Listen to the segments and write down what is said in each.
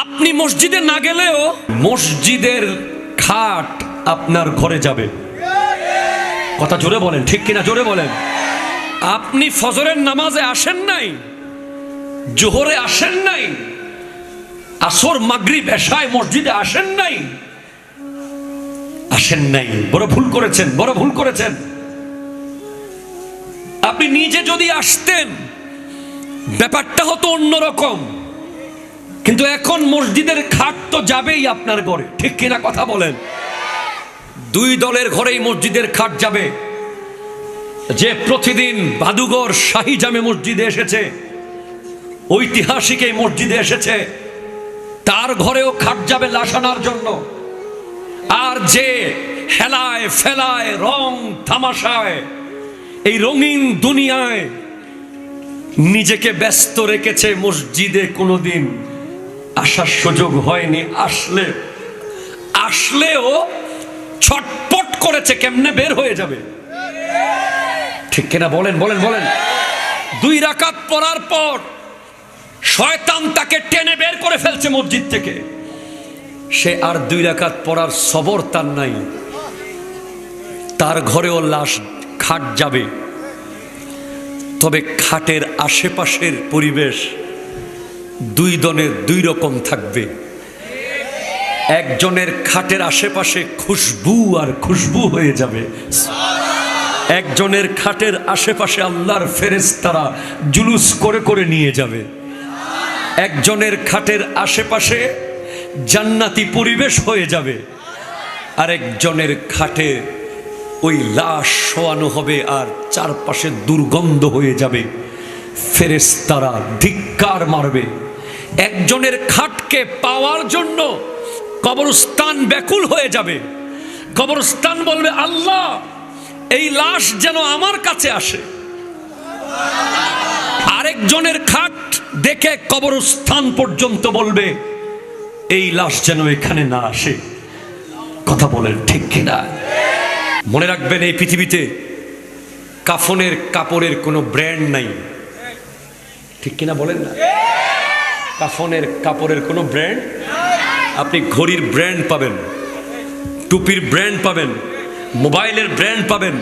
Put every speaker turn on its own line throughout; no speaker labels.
আপনি মসজিদে না গেলেও মসজিদের খাট আপনার ঘরে যাবে। কথা জোরে বলেন, ঠিক কিনা জোরে বলেন। আপনি ফজরের নামাজে আসেন নাই, জোহরে আসেন নাই, আসর মাগরিব এশায় মসজিদে আসেন নাই, বড় ভুল করেছেন, বড় ভুল করেছেন। আপনি নিজে যদি আসতেন ব্যাপারটা হতো অন্যরকম, কিন্তু এখন মসজিদের খাট তো যাবেই আপনার ঘরে, ঠিক কিনা কথা বলেন। দুই দলের ঘরেই মসজিদের খাট যাবে। যে প্রতিদিন বাদুগর শাহী জামে মসজিদে এসেছে, ঐতিহাসিক এই মসজিদে এসেছে, তার ঘরেও খাট যাবে লাশ আনার জন্য। আর যে হেলায় ফেলায় রং তামাশায় এই রঙিন দুনিয়ায় নিজেকে ব্যস্ত রেখেছে, মসজিদে কোনোদিন আসার সুযোগ হয়নি, আসলেও ছটপট করেছে কেমনে বের হয়ে যাবে, ঠিক কিনা বলেন বলেন বলেন। 2 রাকাত পড়ার পর শয়তান তাকে টেনে বের করে ফেলছে মসজিদ থেকে। সে আর 2 রাকাত পড়ার সবর তার নাই, তার ঘরেও লাশ খাট যাবে। তবে খাটের আশেপাশের পরিবেশ 2 জনের 2 রকম থাকবে। একজনের খাটের আশেপাশে খুশবু আর খুশবু হয়ে যাবে, একজনের খাটের আশেপাশে আল্লাহর ফেরেশতারা জুলুস করে করে নিয়ে যাবে। একজনের খাটের আশেপাশে জান্নাতি পরিবেশ হয়ে যাবে, আরেকজনের খাটে ওই লাশ শোয়ানো হবে আর চারপাশে দুর্গন্ধ হয়ে যাবে, ফেরেশতারা ধিক্কার মারবে। একজনের খাটকে পাওয়ার জন্য কবরস্থান ব্যাকুল হয়ে যাবে, কবরস্থান বলবে আল্লাহ এই লাশ যেন আমার কাছে আসে। আরেকজনের খাট দেখে কবরস্থান পর্যন্ত বলবে এই লাশ যেন এখানে না আসে। কথা বলেন, ঠিক কিনা? মনে রাখবেন, এই পৃথিবীতে কাফনের কাপড়ের কোনো ব্র্যান্ড নাই, ঠিক কিনা বলেন না? কাফনের কাপড়ের কোনো ব্র্যান্ড, আপনি ঘড়ির ব্র্যান্ড পাবেন, টুপির ব্র্যান্ড পাবেন, মোবাইলের ব্র্যান্ড পাবেন,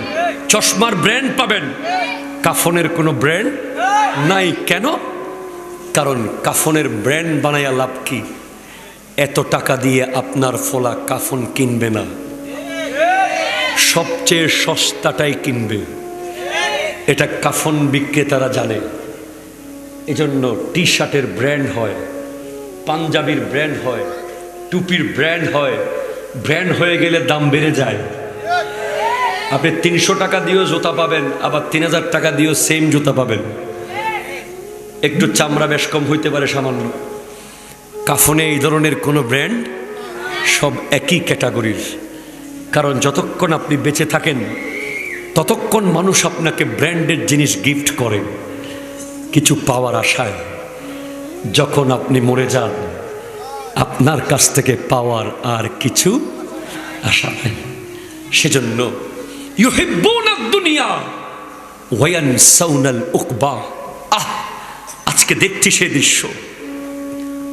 চশমার ব্র্যান্ড পাবেন, কাফনের কোনো ব্র্যান্ড নাই। কেন? কারণ কাফনের ব্র্যান্ড বানাইয়া লাভ কি? এত টাকা দিয়ে আপনার ফোলা কাফন কিনবে না, সবচেয়ে সস্তাটাই কিনবে। এটা কাফন বিক্রেতারা জানে। এজন্য টি শার্টের ব্র্যান্ড হয়, পাঞ্জাবির ব্র্যান্ড হয়, টুপির ব্র্যান্ড হয়। ব্র্যান্ড হয়ে গেলে দাম বেড়ে যায়। আপনি 300 টাকা দিয়েও জুতা পাবেন, আবার 3000 টাকা দিয়েও সেম জুতা পাবেন। একটু চামড়া বেশ কম হইতে পারে সামান্য। কাফনে এই ধরনের কোনো ব্র্যান্ড, সব একই ক্যাটাগরির। কারণ যতক্ষণ আপনি বেঁচে থাকেন ততক্ষণ মানুষ আপনাকে ব্র্যান্ডের জিনিস গিফট করে কিছু পাওয়ার আশায়। যখন আপনি মরে যান আপনার কাছ থেকে পাওয়ার আর কিছু আশা নাই। সেজন্য ইউহিব্বুনাদ দুনিয়া ওয়া ইয়ানসাউনাল উকবা। আজকে দেখছি সেই দৃশ্য,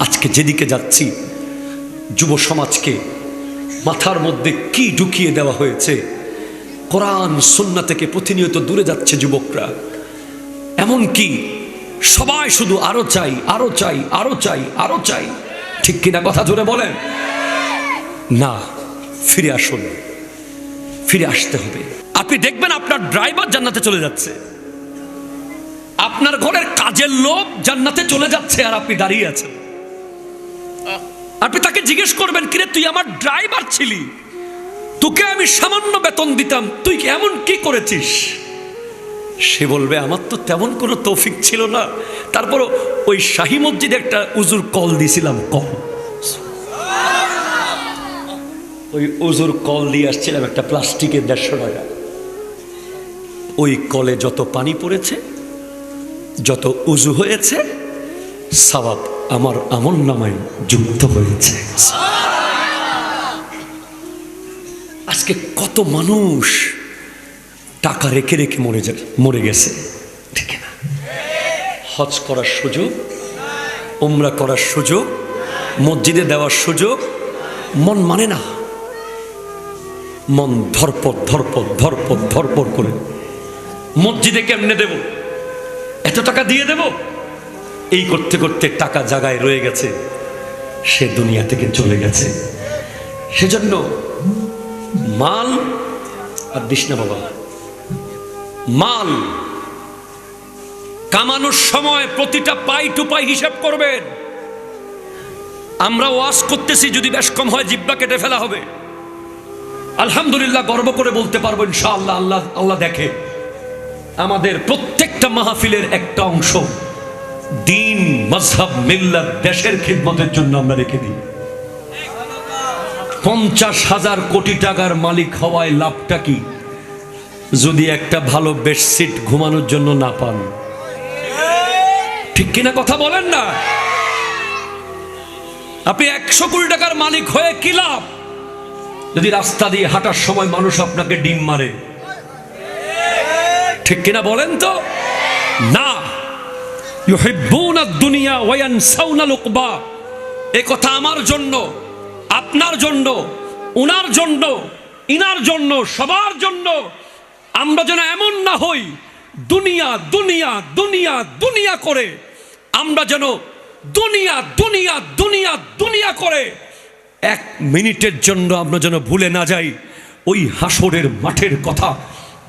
আজকে যেদিকে যাচ্ছি যুব সমাজকে মাথার মধ্যে কি ঢুকিয়ে দেওয়া হয়েছে। কোরআন সুন্নাহ থেকে প্রতিনিয়ত দূরে যাচ্ছে যুবকরা। এমনকি সবাই শুধু আরো চাই, আরো চাই, আরো চাই, আরো চাই, ঠিক কিনা কথা জোরে বলেন না। ফিরে আসুন, ফিরে আসতে হবে। আপনি দেখবেন আপনার ড্রাইভার জান্নাতে চলে যাচ্ছে, আপনার ঘরের কাজের লোক জান্নাতে চলে যাচ্ছে, আর আপনি দাঁড়িয়ে আছেন। আপনি তাকে জিজ্ঞেস করবেন, কিরে তুই আমার ড্রাইভার ছিলি, তোকে আমি সামান্য বেতন দিতাম, তুই এমন কি করেছিস? সে বলবে আমার তো তেমন কোনো তৌফিক ছিল না, তারপর ওই শাহী মসজিদে একটা উজুর কল দিয়েছিলাম, কল, ওই উজুর কল দিয়ে আসছিলাম একটা প্লাস্টিকের 150 টাকা। ওই কলে যত পানি পড়েছে, যত উজু হয়েছে, সওয়াব আমার আমলনামায় যুক্ত হয়েছে। আজকে কত মানুষ টাকা রেখে রেখে মরে গেছে, ঠিক না? হজ করার সুযোগ, উমরা করার সুযোগ মসজিদে দেওয়ার সুযোগ মন মানে না। মন ধরপড় ধরপড় ধরপড় ধরপড় করে মসজিদে কেমনে দেব, এত টাকা দিয়ে দেব, এই করতে করতে টাকা জায়গায় রয়ে গেছে, সে দুনিয়া থেকে চলে গেছে। সেজন্য মাল আর দিস না বাবা, মাল কামানোর সময় প্রতিটা পাই টু পাই হিসাব করবেন। আমরা ওয়াজ করতেছি, যদি বেশ কম হয় জিব্বা কেটে ফেলা হবে। আলহামদুলিল্লাহ গর্ব করে বলতে পারবো ইনশাআল্লাহ, আল্লাহ দেখে আমাদের প্রত্যেকটা মাহফিলের একটা অংশ দিন, মাযহাব, মিল্লাত, দেশের খিদমতের জন্য আমরা রেখে দিই। 50,000 কোটি টাকার মালিক হওয়ায় লাভটা কি যদি একটা ভালো বেডশিট ঘুমানোর জন্য না পান? ঠিক কিনা কথা বলেন না? আপনি 100 কোটি টাকার মালিক হয়ে কি লাভ যদি রাস্তা দিয়ে হাঁটার সময় মানুষ আপনাকে ডিম মারে? ঠিক কিনা বলেন তো? না, ইউহিব্বুনা দুনিয়া ওয়া ইয়ানসাউনা লুকবা। এই কথা আমার জন্য, আপনার জন্য, উনার জন্য, ইনার জন্য, সবার জন্য। আমরা যেন এমন না হই দুনিয়া দুনিয়া দুনিয়া দুনিয়া করে, আমরা যেন দুনিয়া দুনিয়া দুনিয়া দুনিয়া করে 1 মিনিটের জন্য আমরা যেন ভুলে না যাই ওই হাসরের মাঠের কথা,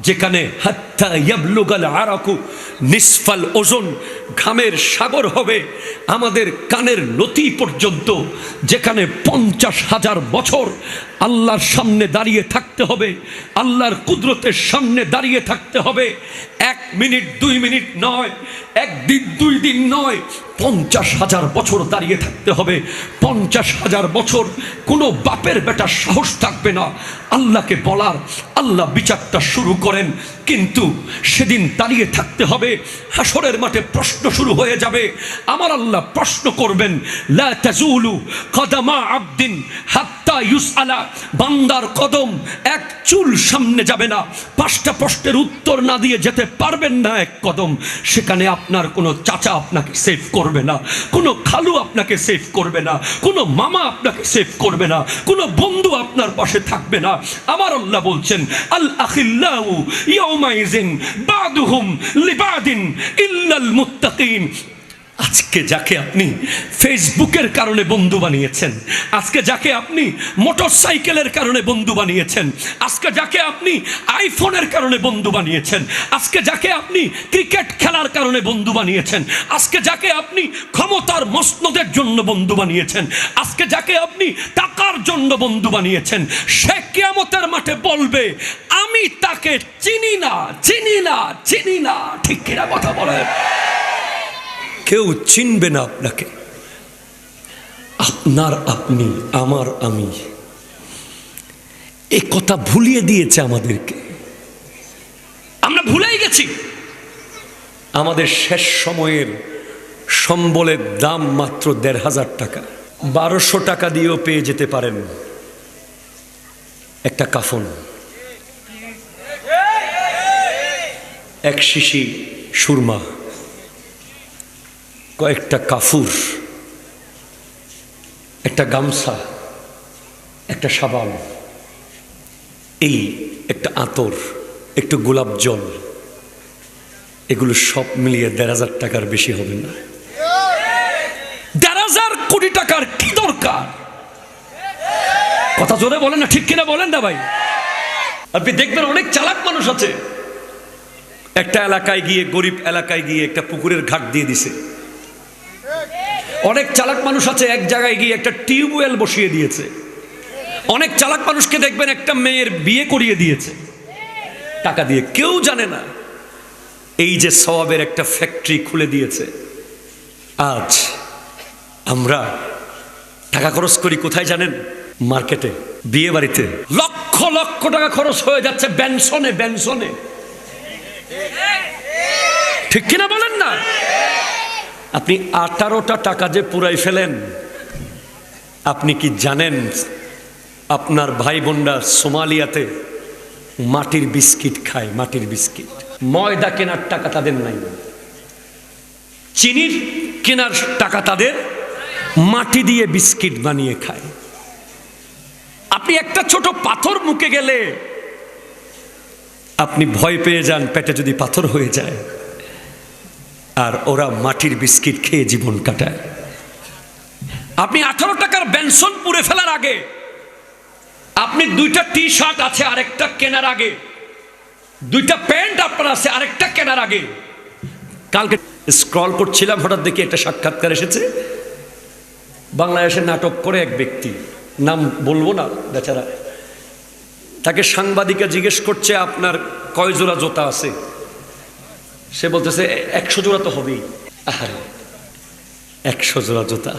যেখানে হাত্তা ইয়াবলুগাল আরাকু নিসফাল ওজন, ঘামের সাগর হবে আমাদের কানের লতি পর্যন্ত, যেখানে 50,000 বছর আল্লাহর সামনে দাঁড়িয়ে থাকতে হবে, আল্লাহর কুদরতের সামনে দাঁড়িয়ে থাকতে হবে। 1 মিনিট 2 মিনিট নয়, 1 দিন 2 দিন নয়, 50,000 বছর দাঁড়িয়ে থাকতে হবে। 50,000 বছর কোনো বাপের বেটার সাহস থাকবে না আল্লাহকে বলার, আল্লাহ বিচারটা শুরু করেন। কিন্তু সেদিন দাঁড়িয়ে থাকতে হবে, হাসরের মাঠে প্রশ্ন শুরু হয়ে যাবে। আমার আল্লাহ প্রশ্ন করবেন, লা তাজুলু কদমা আবদিন হাত্তা ইউসআলা, বান্দার কদম 1 চুল সামনে যাবে না, 5টা প্রশ্নের উত্তর না দিয়ে যেতে পারবেন না 1 কদম। সেখানে আপনার কোনো চাচা আপনাকে সেভ করবে না, কোনো খালু আপনাকে সেভ করবে না, কোনো মামা আপনাকে সেভ করবে না, কোনো বন্ধু আপনার পাশে থাকবে না। আমার আল্লাহ বলছেন, আল আখিল্লাউ ইয়াউমাইজিন বাদুহুম লিবাদিন ইল্লাল মুত্তাকিন। আজকে যাকে আপনি ফেসবুকের কারণে বন্ধু বানিয়েছেন, আজকে যাকে আপনি মোটরসাইকেলের কারণে বন্ধু বানিয়েছেন, আজকে যাকে আপনি আইফোনের কারণে বন্ধু বানিয়েছেন, আজকে যাকে আপনি ক্রিকেট খেলার কারণে বন্ধু বানিয়েছেন, আজকে যাকে আপনি ক্ষমতার মসনদের জন্য বন্ধু বানিয়েছেন, আজকে যাকে আপনি টাকার জন্য বন্ধু বানিয়েছেন, সে কিয়ামতের মাঠে বলবে, আমি তাকে চিনি না, চিনি না, চিনি না। ঠিক কিনা কথা বলে? কেউ চিনবে না আপনাকে। আপনার আপনি, আমার আমি, এই কথা ভুলিয়ে দিয়েছে আমাদেরকে। আমরা ভুলেই গেছি। আমাদের শেষ সময়ের সম্বলের দাম মাত্র 1,500 টাকা। 1200 টাকা দিয়েও পেয়ে যেতে পারেন একটা কাফন, 1 শিশি সুরমা, কয়েকটা কাফুর, একটা গামছা, একটা সাবান, এই একটা আতর, একটু গোলাপ জল, এগুলো সব মিলিয়ে 1,500 টাকার বেশি হবে না। 1,500 কোটি টাকার কি দরকার? কথা জোরে বলেন না, ঠিক কিনা বলেন না ভাই? আপনি দেখবেন অনেক চালাক মানুষ আছে, একটা এলাকায় গিয়ে, গরিব এলাকায় গিয়ে একটা পুকুরের ঘাট দিয়ে দিছে। অনেক চালাক মানুষ আছে এক জায়গায় গিয়ে একটা টিউবওয়েল বসিয়ে দিয়েছে। অনেক চালাক মানুষকে দেখবেন একটা মেয়ের বিয়ে করিয়ে দিয়েছে টাকা দিয়ে, কেউ জানে না এই যে সওয়াবের একটা ফ্যাক্টরি খুলে দিয়েছে। আজ আমরা টাকা খরচ করি কোথায় জানেন? মার্কেটে, বিয়ে বাড়িতে লক্ষ লক্ষ টাকা খরচ হয়ে যাচ্ছে বেনসনে, বেনসনে। ঠিক কিনা বলেন না? আপনি 18টা টাকা যে পুরাই ফেলেন, আপনি কি জানেন আপনার ভাই বোনরা সোমালিয়াতে মাটির বিস্কিট খায়? মাটির বিস্কিট। ময়দা কেনার টাকা তাদের নাই, চিনির কেনার টাকা তাদের মাটি দিয়ে বিস্কিট বানিয়ে খায়। আপনি একটা ছোট পাথর মুখে গেলে আপনি ভয় পেয়ে যান পেটে যদি পাথর হয়ে যায়, আর ওরা মাটির বিস্কিট খেয়ে জীবন কাটায়। আপনি 18 টাকার বেনসন পুড়ে ফেলার আগে, আপনি 2টা টি শার্ট আছে আরেকটা কেনার আগে, 2টা প্যান্ট আপনার আছে আরেকটা কেনার আগে। কালকে স্ক্রল করছিলাম, হঠাৎ দেখি একটা সাক্ষাৎকার এসেছে। বাংলাদেশে নাটক করে এক ব্যক্তি, নাম বলবো না বেচারা, তাকে সাংবাদিকা জিজ্ঞেস করছে আপনার কয় জোড়া জুতা আছে? সে বলতেছে 100 জোড়া তো হবেই। আরে 100 জোড়া জুতা!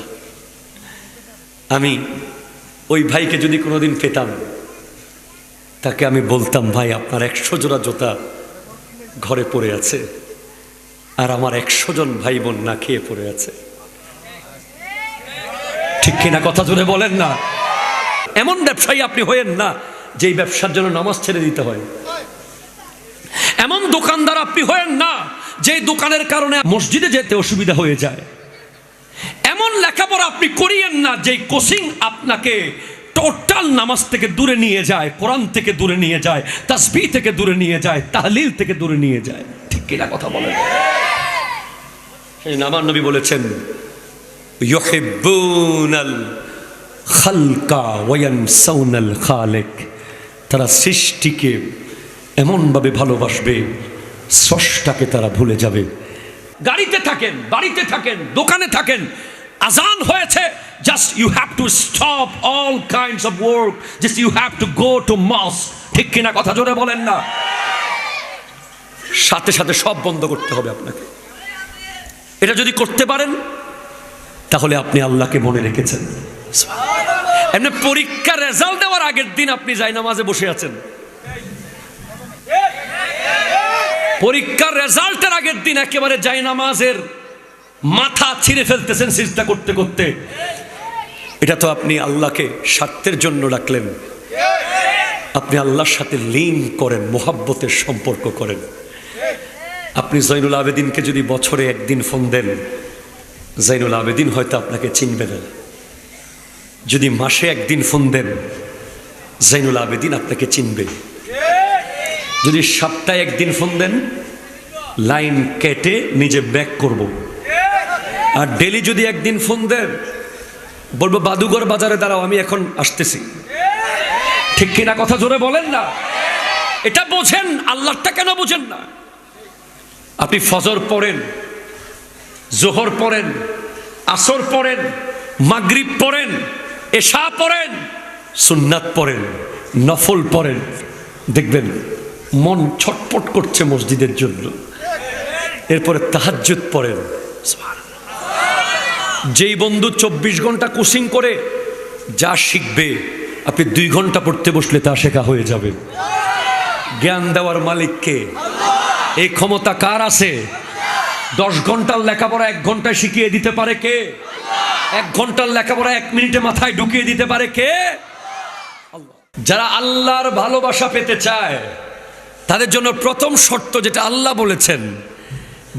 আমি ওই ভাইকে যদি কোনোদিন পেতাম, তাকে আমি বলতাম, ভাই আপনার 100 জোড়া জুতা ঘরে পড়ে আছে, আর আমার 100 জন ভাই বোন না খেয়ে পড়ে আছে। ঠিক কিনা? কথা জোরে বলেন না। এমন ব্যবসায়ী আপনি হয়েন না যেই ব্যবসার জন্য নামাজ ছেড়ে দিতে হয়। এমন দোকানদার আপনি হয়েন না যেই দোকানের কারণে মসজিদে যেতে অসুবিধা হয়ে যায়। এমন লেখাপড়া আপনি করিয়েন না যেই কোচিং আপনাকে টোটাল নামাজ থেকে দূরে নিয়ে যায়, কোরআন থেকে দূরে নিয়ে যায়, তাসবিহ থেকে দূরে নিয়ে যায়, তাহলিল থেকে দূরে নিয়ে যায়। ঠিক কিনা কথা বলেন? সেই আমার নবী বলেছেন, ইউহিব্বুনাল খালকা ওয়া ইয়ানসাউনাল খালিক। তারা সৃষ্টিকে এমনভাবে ভালোবাসবে, স্রষ্টাকে তারা ভুলে যাবে। গাড়িতে থাকেন, বাড়িতে থাকেন, দোকানে থাকেন, আজান হয়েছে, just you have to stop all kinds of work, just you have to go to mosque. ঠিক কিনা কথা জোরে বলেন না। সাথে সাথে সব বন্ধ করতে হবে আপনাকে। এটা যদি করতে পারেন তাহলে আপনি আল্লাহকে মনে রেখেছেন। এমনি পরীক্ষার রেজাল্ট দেওয়ার আগের দিন আপনি জায়নামাজে বসে আছেন, পরীক্ষার রেজাল্টের আগের দিন একেবারে জায়নামাজের মাথা ছিঁড়ে ফেলতেছেন সিজদা করতে করতে। এটা তো আপনি আল্লাহকে স্বার্থের জন্য রাখলেন। আপনি আল্লাহর সাথে লীন করেন, মোহাব্বতের সম্পর্ক করেন। আপনি জৈনুল আবেদিনকে যদি বছরে একদিন ফোন দেন, জৈনুল আবেদিন হয়তো আপনাকে চিনবে না। যদি মাসে একদিন ফোন দেন, জৈনুল আবেদিন আপনাকে চিনবে। যদি সপ্তাহে একদিন ফোন দেন, লাইন কেটে নিজে ব্যাক করব। আর ডেলি যদি একদিন ফোন দেন, বলবো বাদুঘর বাজারে দাঁড়াও, আমি এখন আসতেছি। ঠিক কিনা কথা জোরে বলেন না। এটা বোঝেন, আল্লাহটা কেন বোঝেন না? আপনি ফজর পড়েন, জোহর পড়েন, আসর পড়েন, মাগরিব পড়েন, এশা পড়েন, সুন্নাত পড়েন, নফল পড়েন, দেখবেন মন ছটপট করছে মসজিদের জন্য। এরপরে তাহাজ্জুদ পড়েন। যেই বন্ধু 24 ঘন্টা কোচিং করে যা শিখবে, আপনি 2 ঘন্টা পড়তে বসলে তা শেখা হয়ে যাবে। জ্ঞান দেওয়ার মালিককে, এই ক্ষমতা কার আছে? 10 ঘন্টার লেখাপড়া 1 ঘন্টায় শিখিয়ে দিতে পারে কে? 1 ঘন্টার লেখাপড়া 1 মিনিটে মাথায় ঢুকিয়ে দিতে পারে কে? যারা আল্লাহর ভালোবাসা পেতে চায় তাদের জন্য প্রথম শর্ত যেটা আল্লাহ বলেছেন,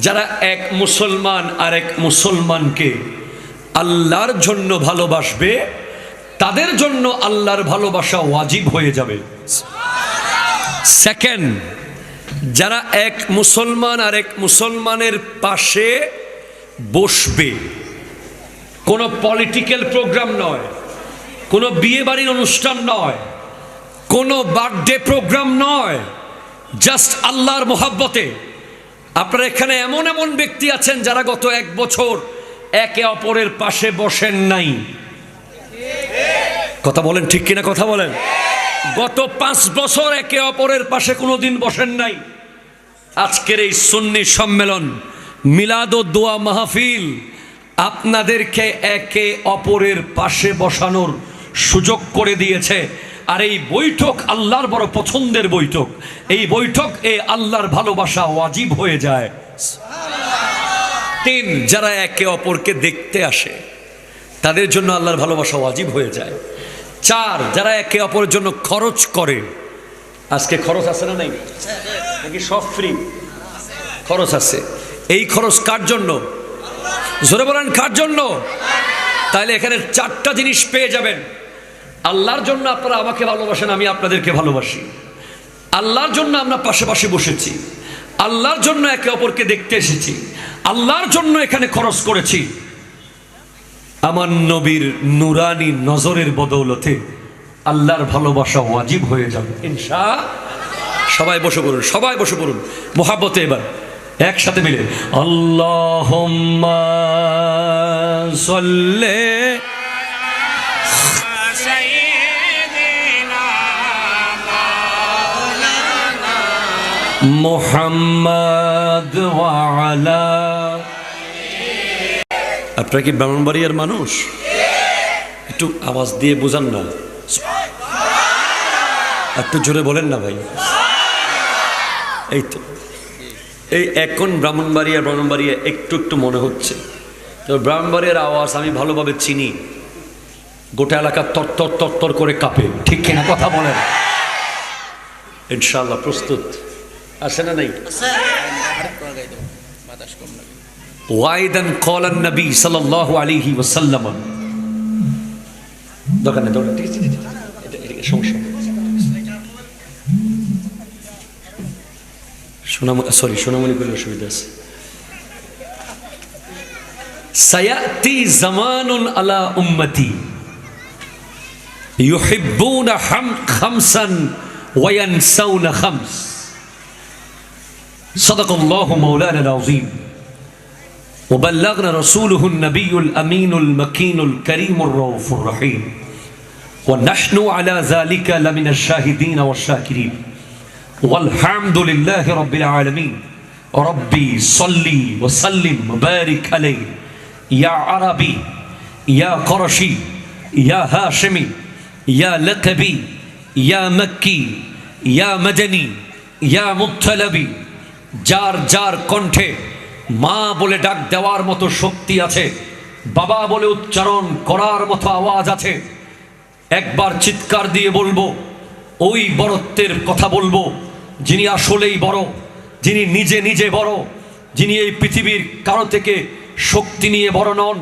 যারা এক মুসলমান আর এক মুসলমানকে আল্লাহর জন্য ভালোবাসবে, তাদের জন্য আল্লাহর ভালোবাসা ওয়াজিব হয়ে যাবে। সেকেন্ড, যারা এক মুসলমান আর এক মুসলমানের পাশে বসবে, কোনো পলিটিক্যাল প্রোগ্রাম নয়, কোনো বিয়ে বাড়ির অনুষ্ঠান নয়, কোনো বার্থডে প্রোগ্রাম নয়, জাস্ট আল্লাহর মোহাব্বতে। আপনারা এখানে এমন এমন ব্যক্তি আছেন যারা গত 1 বছর একে অপরের পাশে বসেন নাই। কথা বলেন, ঠিক কিনা কথা বলেন? গত 5 বছর একে অপরের পাশে কোনোদিন বসেন নাই। আজকের এই সুন্নি সম্মেলন, মিলাদ ও দোয়া মাহফিল আপনাদেরকে একে অপরের পাশে বসানোর সুযোগ করে দিয়েছে। আর এই বৈঠক আল্লাহর বড় পছন্দের বৈঠক। এই বৈঠক আল্লাহর ভালোবাসা ওয়াজিব হয়ে যায়। 3, যারা একে অপরকে দেখতে আসে তাদের জন্য আল্লাহর ভালোবাসা ওয়াজিব হয়ে যায়। 4, যারা একে অপরের জন্য খরচ করে। আজকে খরচ আছে না নাই? নাকি সব ফ্রি? খরচ আছে। এই খরচ কার জন্য? জোরে বলেন, কার জন্য? তাহলে এখানে চারটা জিনিস পেয়ে যাবেন। আল্লাহর জন্য আপনারা আমাকে ভালোবাসেন, আমি আপনাদেরকে ভালোবাসি। আল্লাহর জন্য আমরা পাশাপাশি বসেছি, আল্লাহর জন্য একে অপরকে দেখতে এসেছি, আল্লাহর জন্য এখানে খরচ করেছি। আমার নবীর নুরানি নজরের বদৌলতে আল্লাহর ভালোবাসা ওয়াজিব হয়ে যাবে ইনশাআল্লাহ। সবাই বসে পড়ুন, সবাই বসে পড়ুন মোহাব্বতে, এবার একসাথে মিলে আল্লাহুম্মা সাল্লি মুহাম্মাদ ওয়া আলা। আপনারা কি ব্রাহ্মণবাড়িয়ার মানুষ? একটু আওয়াজ দিয়ে বোঝান না, একটু জোরে বলেন না ভাই। এই তো এই এখন ব্রাহ্মণবাড়িয়া একটু একটু মনে হচ্ছে। তো ব্রাহ্মণবাড়িয়ার আওয়াজ আমি ভালোভাবে চিনি, গোটা এলাকা তরতর তরতর করে কাঁপে, ঠিক কিনা কথা বলেন? ইনশাআল্লাহ প্রস্তুত আছে না নাই? ওয়াইদান ক্বালা নবী সাল্লাল্লাহু আলাইহি ওয়াসাল্লাম, দোকানে দোকানে ঠিক আছে, এটা সমস্যা সোনামণি বলে অসুবিধা আছে। সায়াতি জামানুন আলা উম্মতি ইউহিব্বুনা খামসান ওয়া ইয়ানসাউনা খামস। সাদাকাল্লাহু মাওলানা আল-আযীম ওয়া বাল্লাগনা রাসূলুহুন নাবিয়্যুল আমিনুল মাকিনুল কারীমুর রাউফুর রহিম ওয়া নাহনু আলা যালিকা লামিনাশ শাহিদিন ওয়াশ শাকিরিন والحمد لله رب العالمين ربي صلي وسلم وبارك عليه يا عربي يا قرشي يا هاشمي يا لقبي يا مكي يا مدني يا مطلبي। যার যার কণ্ঠে মা বলে ডাক দেওয়ার মতো শক্তি আছে, বাবা বলে উচ্চারণ করার মতো আওয়াজ আছে, একবার চিৎকার দিয়ে বলবো, ওই বড়ত্বের কথা বলবো যিনি আসলেই বড়, যিনি নিজে নিজে বড়, যিনি এই পৃথিবীর কারো থেকে শক্তি নিয়ে বড় নন,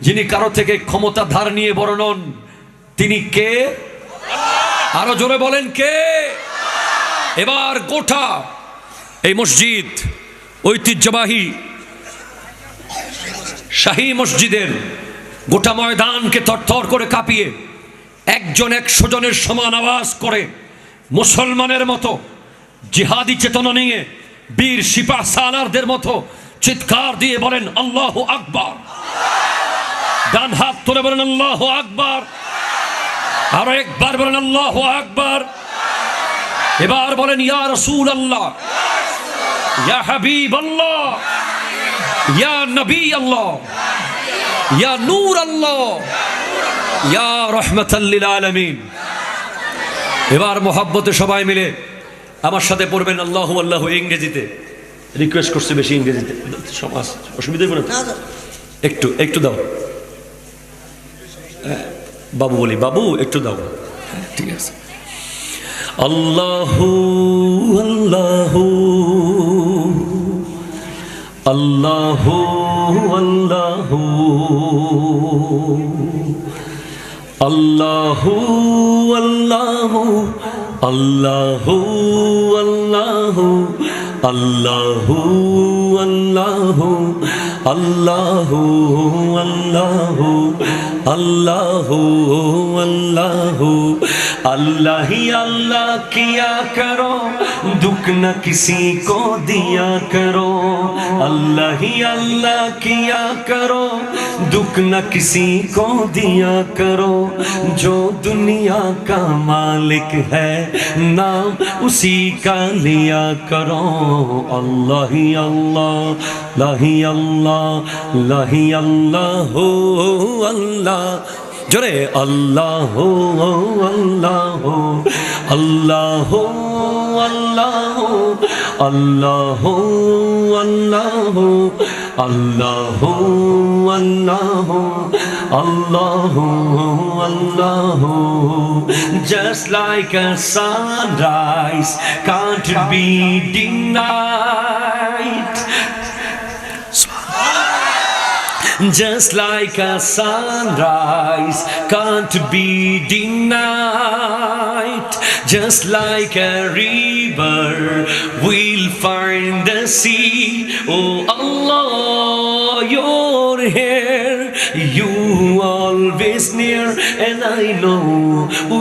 যিনি কারো থেকে ক্ষমতা ধার নিয়ে বড় নন। তিনি কে? আরো জোরে বলেন কে? এবার গোটা এই মসজিদ, ঐতিহ্যবাহী শাহী মসজিদের গোটা ময়দানকে থরথর করে কাঁপিয়ে একজন 100 জনের সমান আওয়াজ করে মুসলমানের মতো জিহাদি চেতনা নিয়ে বীর সিপাহ সালারদের মতো চিৎকার দিয়ে বলেন আল্লাহু আকবার। ডান হাত তুলে বলেন আল্লাহু আকবার। আরো একবার বলেন আল্লাহু আকবার। এবার বলেন ইয়া রাসূলুল্লাহ, ইয়া হাবিবাল্লাহ, ইয়া নবী আল্লাহ, ইয়া নূর আল্লাহ, ইয়া রাহমাতাল লিল আলামিন। এবার মোহাব্বতে সবাই মিলে আমার সাথে পড়বেন আল্লাহু আল্লাহু। ইংরেজিতে রিকোয়েস্ট করছে, বেশি ইংরেজিতে সমাজ অসুবিধা করে একটু একটু দাও বাবু, বলি বাবু একটু দাও, ঠিক আছে। আল্লাহু আল্লাহু আল্লাহু আল্লাহু আল্লাহু আল্লাহু আল্লাহু আল্লাহু আল্লাহু আল্লাহু আল্লাহু আল্লাহু আল্লাহু আল্লাহু अल्लाह ही अल्लाह किया करो, दुख न किसी को दिया करो। अल्लाह ही अल्लाह किया करो, दुख न किसी को दिया करो। जो दुनिया का मालिक है नाम उसी का लिया करो। अल्लाह ही अल्लाह, अल्लाह ही अल्लाह, अल्लाह ही अल्लाह हो अल्लाह। जोरे अल्लाह अल्लाह अल्लाह अल्लाह अल्लाह अल्लाह अल्लाह अल्लाह अल्लाह अल्लाह। Just like a sunrise can't be denied, just like a sunrise can't be denied, just like a river we'll find the sea. Oh Allah, you're here, you always near, and I know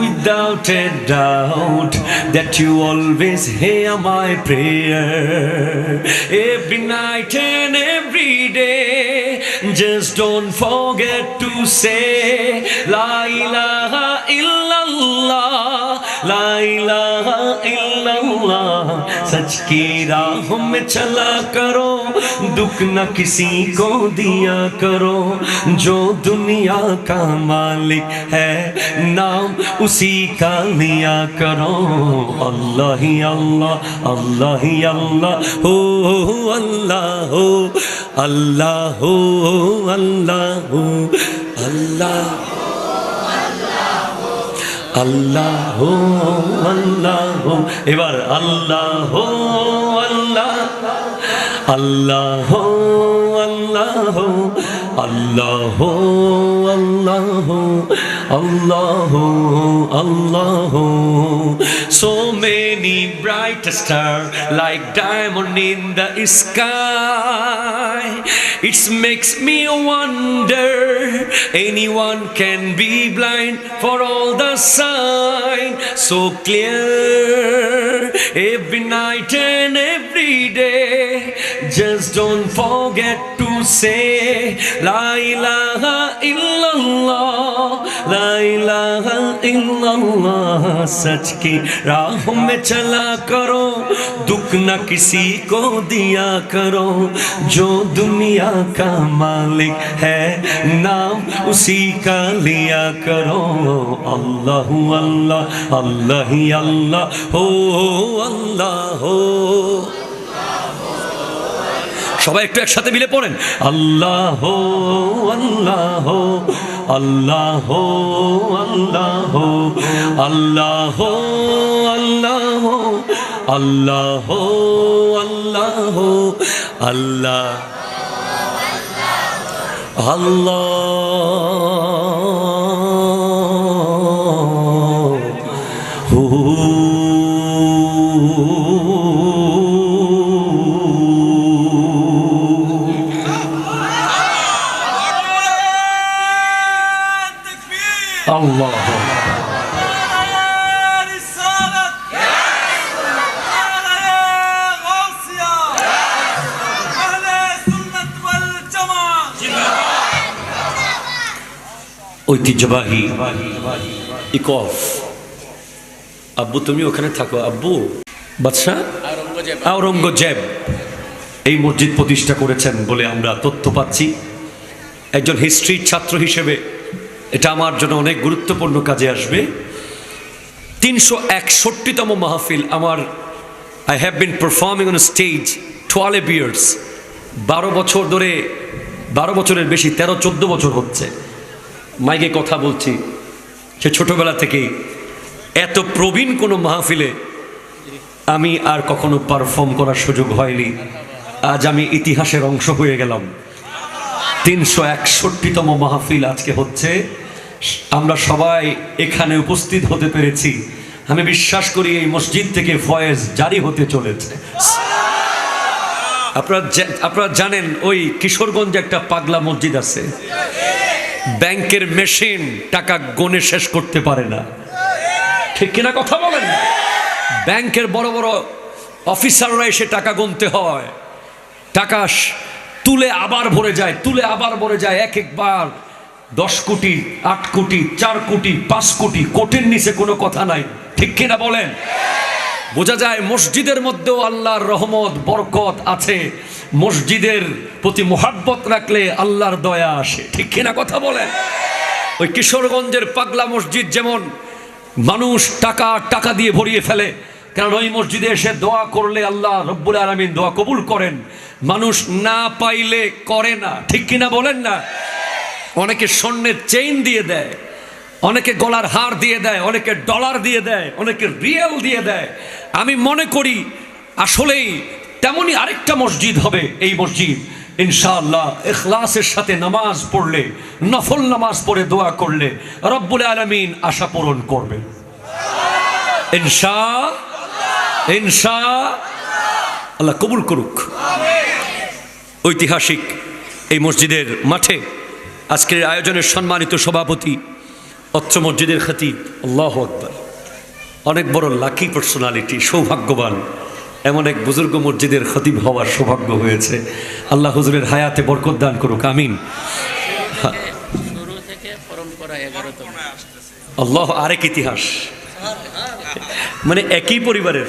without a doubt that you always hear my prayer. Every night and every day, just don't forget to say La ilaha illallah, La ilaha illallah. सच की राह में चला करो, दुख न किसी को दिया करो, जो दुनिया का मालिक है नाम उसी का लिया करो। अल्लाह ही अल्लाह, अल्लाह ही अल्लाह, हो अल्लाह हो अल्लाह हो अल्लाह हो अल्लाह अल्लाह हो अल्लाह हो। এবার আল্লাহ हो अल्लाह अल्लाह हो अल्लाह हो अल्लाह हो अल्लाह हो अल्लाह हो अल्लाह हो। So many bright stars like diamond in the sky, it makes me wonder anyone can be blind for all the sign so clear every night and every day. Just don't forget to say La ilaha illallah, La ilaha illallah. सच की राह में चला करो, दुख न किसी को दिया करो, जो दुनिया का मालिक है नाम उसी का लिया करो। अल्लाह अल्लाह अल्लाह ही अल्लाह हो अल्लाह हो। সবাই একটু একসাথে মিলে পড়েন আল্লাহ হো আল্লাহ হো আল্লাহ হো আল্লাহ হো আল্লাহ হো আল্লাহ হো আল্লাহ হো আল্লাহ হো আল্লাহ আল্লাহ হো। Allah ঐতিহ্যবাহী ইকফ। আব্বু তুমি ওখানে থাকো, আব্বু বাদশাহ আওরঙ্গজেব এই মসজিদ প্রতিষ্ঠা করেছেন বলে আমরা তথ্য পাচ্ছি। একজন হিস্ট্রির ছাত্র হিসেবে এটা আমার জন্য অনেক গুরুত্বপূর্ণ কাজে আসবে। 361তম মাহফিল আমার, I have been performing on stage 12 years. 12 বছর ধরে, 12 বছরের বেশি, 13-14 বছর হচ্ছে মাইকে কথা বলছি। সে ছোটবেলা থেকেই এত প্রবীণ কোনো মাহফিলে আমি আর কখনো পারফর্ম করার সুযোগ হয়নি। আজ আমি ইতিহাসের অংশ হয়ে গেলাম। 361তম মাহফিল আজকে হচ্ছে, আমরা সবাই এখানে উপস্থিত হতে পেরেছি। আমি বিশ্বাস করি এই মসজিদ থেকে ফয়েজ জারি হতে চলেছে। আপনারা জানেন ওই কিশোরগঞ্জে একটা পাগলা মসজিদ আছে, ব্যাংকের মেশিন টাকা গনে শেষ করতে পারে না, ঠিক কিনা কথা বলেন? ব্যাংকের বড় বড় অফিসাররা এসে টাকা গুনতে হয়, টাকা তুলে আবার ভরে যায়, তুলে আবার ভরে যায়, এক একবার 10 কোটি, 8 কোটি, 4 কোটি, 5 কোটি, কোটির নিচে কোনো কথা নাই, ঠিক কিনা বলেন? বোঝা যায় মসজিদের মধ্যেও আল্লাহর রহমত বরকত আছে। মসজিদের প্রতি মোহাব্বত রাখলে আল্লাহর দয়া আসে, ঠিক কিনা কথা বলেন? ওই কিশোরগঞ্জের পাগলা মসজিদ যেমন মানুষ টাকা দিয়ে ভরিয়ে ফেলে, কারণ ওই মসজিদে এসে দোয়া করলে আল্লাহ রব্বুল আলামিন দোয়া কবুল করেন। মানুষ না পাইলে করে না, ঠিক কিনা বলেন না? অনেকে স্বর্ণের চেইন দিয়ে দেয়, অনেকে গলার হার দিয়ে দেয়, অনেকে ডলার দিয়ে দেয়, অনেকে রিয়েল দিয়ে দেয়। আমি মনে করি আসলেই তেমনি আরেকটা মসজিদ হবে, এই মসজিদ ইনশাআল্লাহ ইখলাসের সাথে নামাজ পড়লে, নফল নামাজ পড়ে দোয়া করলে রব্বুল আলামিন আশা পূরণ করবেন ইনশাআল্লাহ। কবুল করুক। ঐতিহাসিক এই মসজিদের মাঠে আজকের আয়োজনের সম্মানিত সভাপতি, অত্র মসজিদের খতিব, আল্লাহু আকবার, অনেক বড় লাকি পার্সোনালিটি, সৌভাগ্যবান, এমন এক বুজুর্গ মসজিদের খতিব হওয়ার সৌভাগ্য হয়েছে। আল্লাহ হুজুরের হায়াতে বরকত দান করুক, আমিন। আল্লাহ, আরেক ইতিহাস, মানে একই পরিবারের,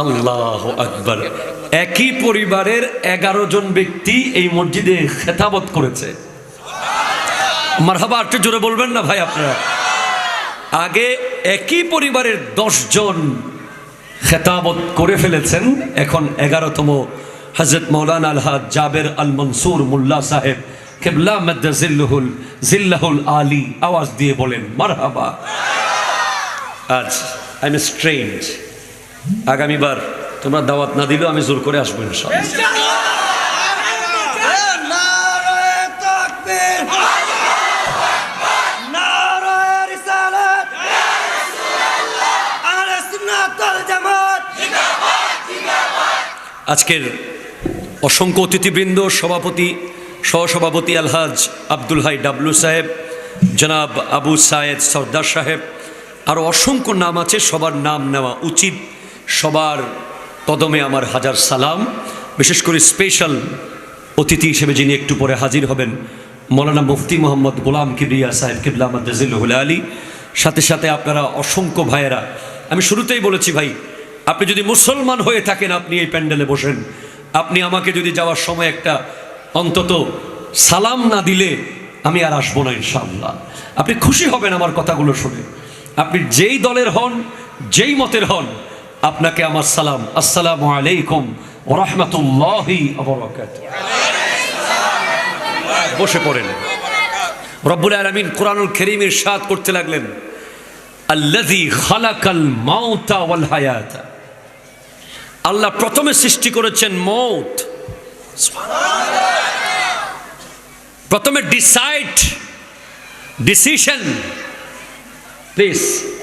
আল্লাহু আকবার, একই পরিবারের 11 জন ব্যক্তি এই মসজিদে খেতাবত করেছে। মারহাবা, একটু জোরে বলবেন না ভাই আপনারা? আগে একই পরিবারের 10 জন খেতাবত করে ফেলেছেন, এখন 11তম হযরত মাওলানা আলহাজ জাবের আল মনসুর মোল্লা সাহেব কিবলা মাদ্দা জিল্লাহুল আলী আওয়াজ দিয়ে বলেন মারহাবা। আজ আই এম স্ট্রেঞ্জ, আগামীবার তোমরা দাওয়াত না দিলেও আমি জোর করে আসবো ইনশাআল্লাহ। আজকের অসংখ্য অতিথিবৃন্দ, সভাপতি, সহসভাপতি আলহাজ আব্দুল হাই ডাবলু সাহেব, জনাব আবু সায়েদ সর্দার সাহেব, আরও অসংখ্য নাম আছে, সবার নাম নেওয়া উচিত। সবার কদমে আমার হাজার সালাম। বিশেষ করে স্পেশাল অতিথি হিসেবে যিনি একটু পরে হাজির হবেন, মৌলানা মুফতি মোহাম্মদ গোলাম কিবরিয়া সাহেব কিবলা মাদ্দা জিল্লাহুল আলী। সাথে সাথে আপনারা অসংখ্য ভাইয়েরা, আমি শুরুতেই বলেছি ভাই, আপনি যদি মুসলমান হয়ে থাকেন, আপনি এই প্যান্ডেলে বসেন, আপনি আমাকে যদি যাওয়ার সময় একটা অন্তত সালাম না দিলে আমি আর আসবো না ইনশাআল্লাহ। আপনি খুশি হবেন আমার কথাগুলো শুনে। আপনি যেই দলের হন, যেই মতের হন, আপনাকে আমার সালাম, আসসালামু আলাইকুম ওয়া রাহমাতুল্লাহি ওয়া বারাকাতুহু। বসে পড়েন। রব্বুল আলামিন কুরআনুল কারীমে ইরশাদ করতে লাগলেন, আল্লাযী খালাকাল মাউতা ওয়াল হায়াতা। আল্লাহ প্রথমে সৃষ্টি করেছেন মৌত, প্রথমে decision.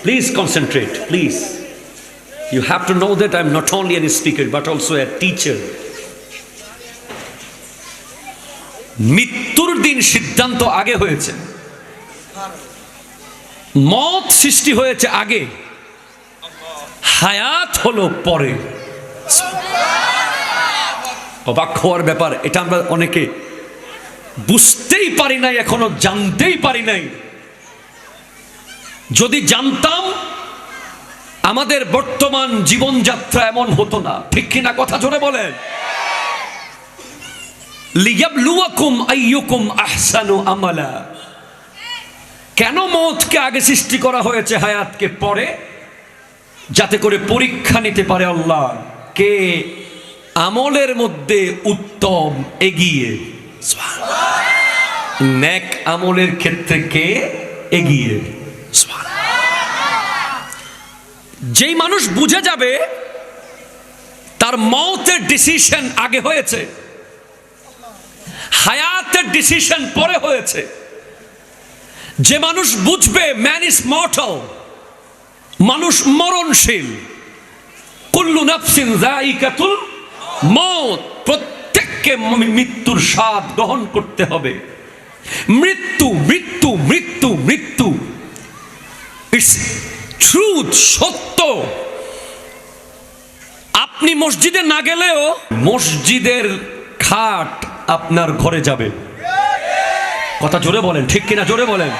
Please concentrate, please. You have to know that I am not only a speaker but also a teacher. মৃত্যুর দিন সিদ্ধান্ত আগে হয়েছে, মত সৃষ্টি হয়েছে আগে, হায়াত হলো পরে। অবাক হওয়ার ব্যাপার, এটা আমরা অনেকে বুঝতেই পারি নাই, এখনো জানতেই পারি নাই। যদি জানতাম আমাদের বর্তমান জীবনযাত্রা এমন হতো না। ঠিক কিনা? কথা জোরে বলেন। লিয়াবলুয়াকুম আইয়ুকুম আহসানু আমালা। কেন মওতকে আগে সৃষ্টি করা হয়েছে, হায়াতকে পরে? যাতে করে পরীক্ষা নিতে পারে আল্লাহ কে আমলের মধ্যে উত্তম, এগিয়ে। নেক আমলের ক্ষেত্রে কে এগিয়ে। যেই মানুষ বুঝে যাবে তার মওতের ডিসিশন আগে হয়েছে, হায়াতের ডিসিশন পরে হয়েছে। যে মানুষ বুঝবে ম্যান ইজ মর্টাল, মানুষ মরণশীল, কুল্লু নাফসিন যায়িকাতুল মউত, প্রত্যেককে মৃত্যুর স্বাদ গ্রহণ করতে হবে। মৃত্যু মৃত্যু মৃত্যু মৃত্যু, ইটস ট্রুথ, সত্য। আপনি মসজিদে না গেলেও মসজিদের খাট আপনার ঘরে যাবে। কথা জোরে বলেন, ঠিক কিনা? জোরে বলেন।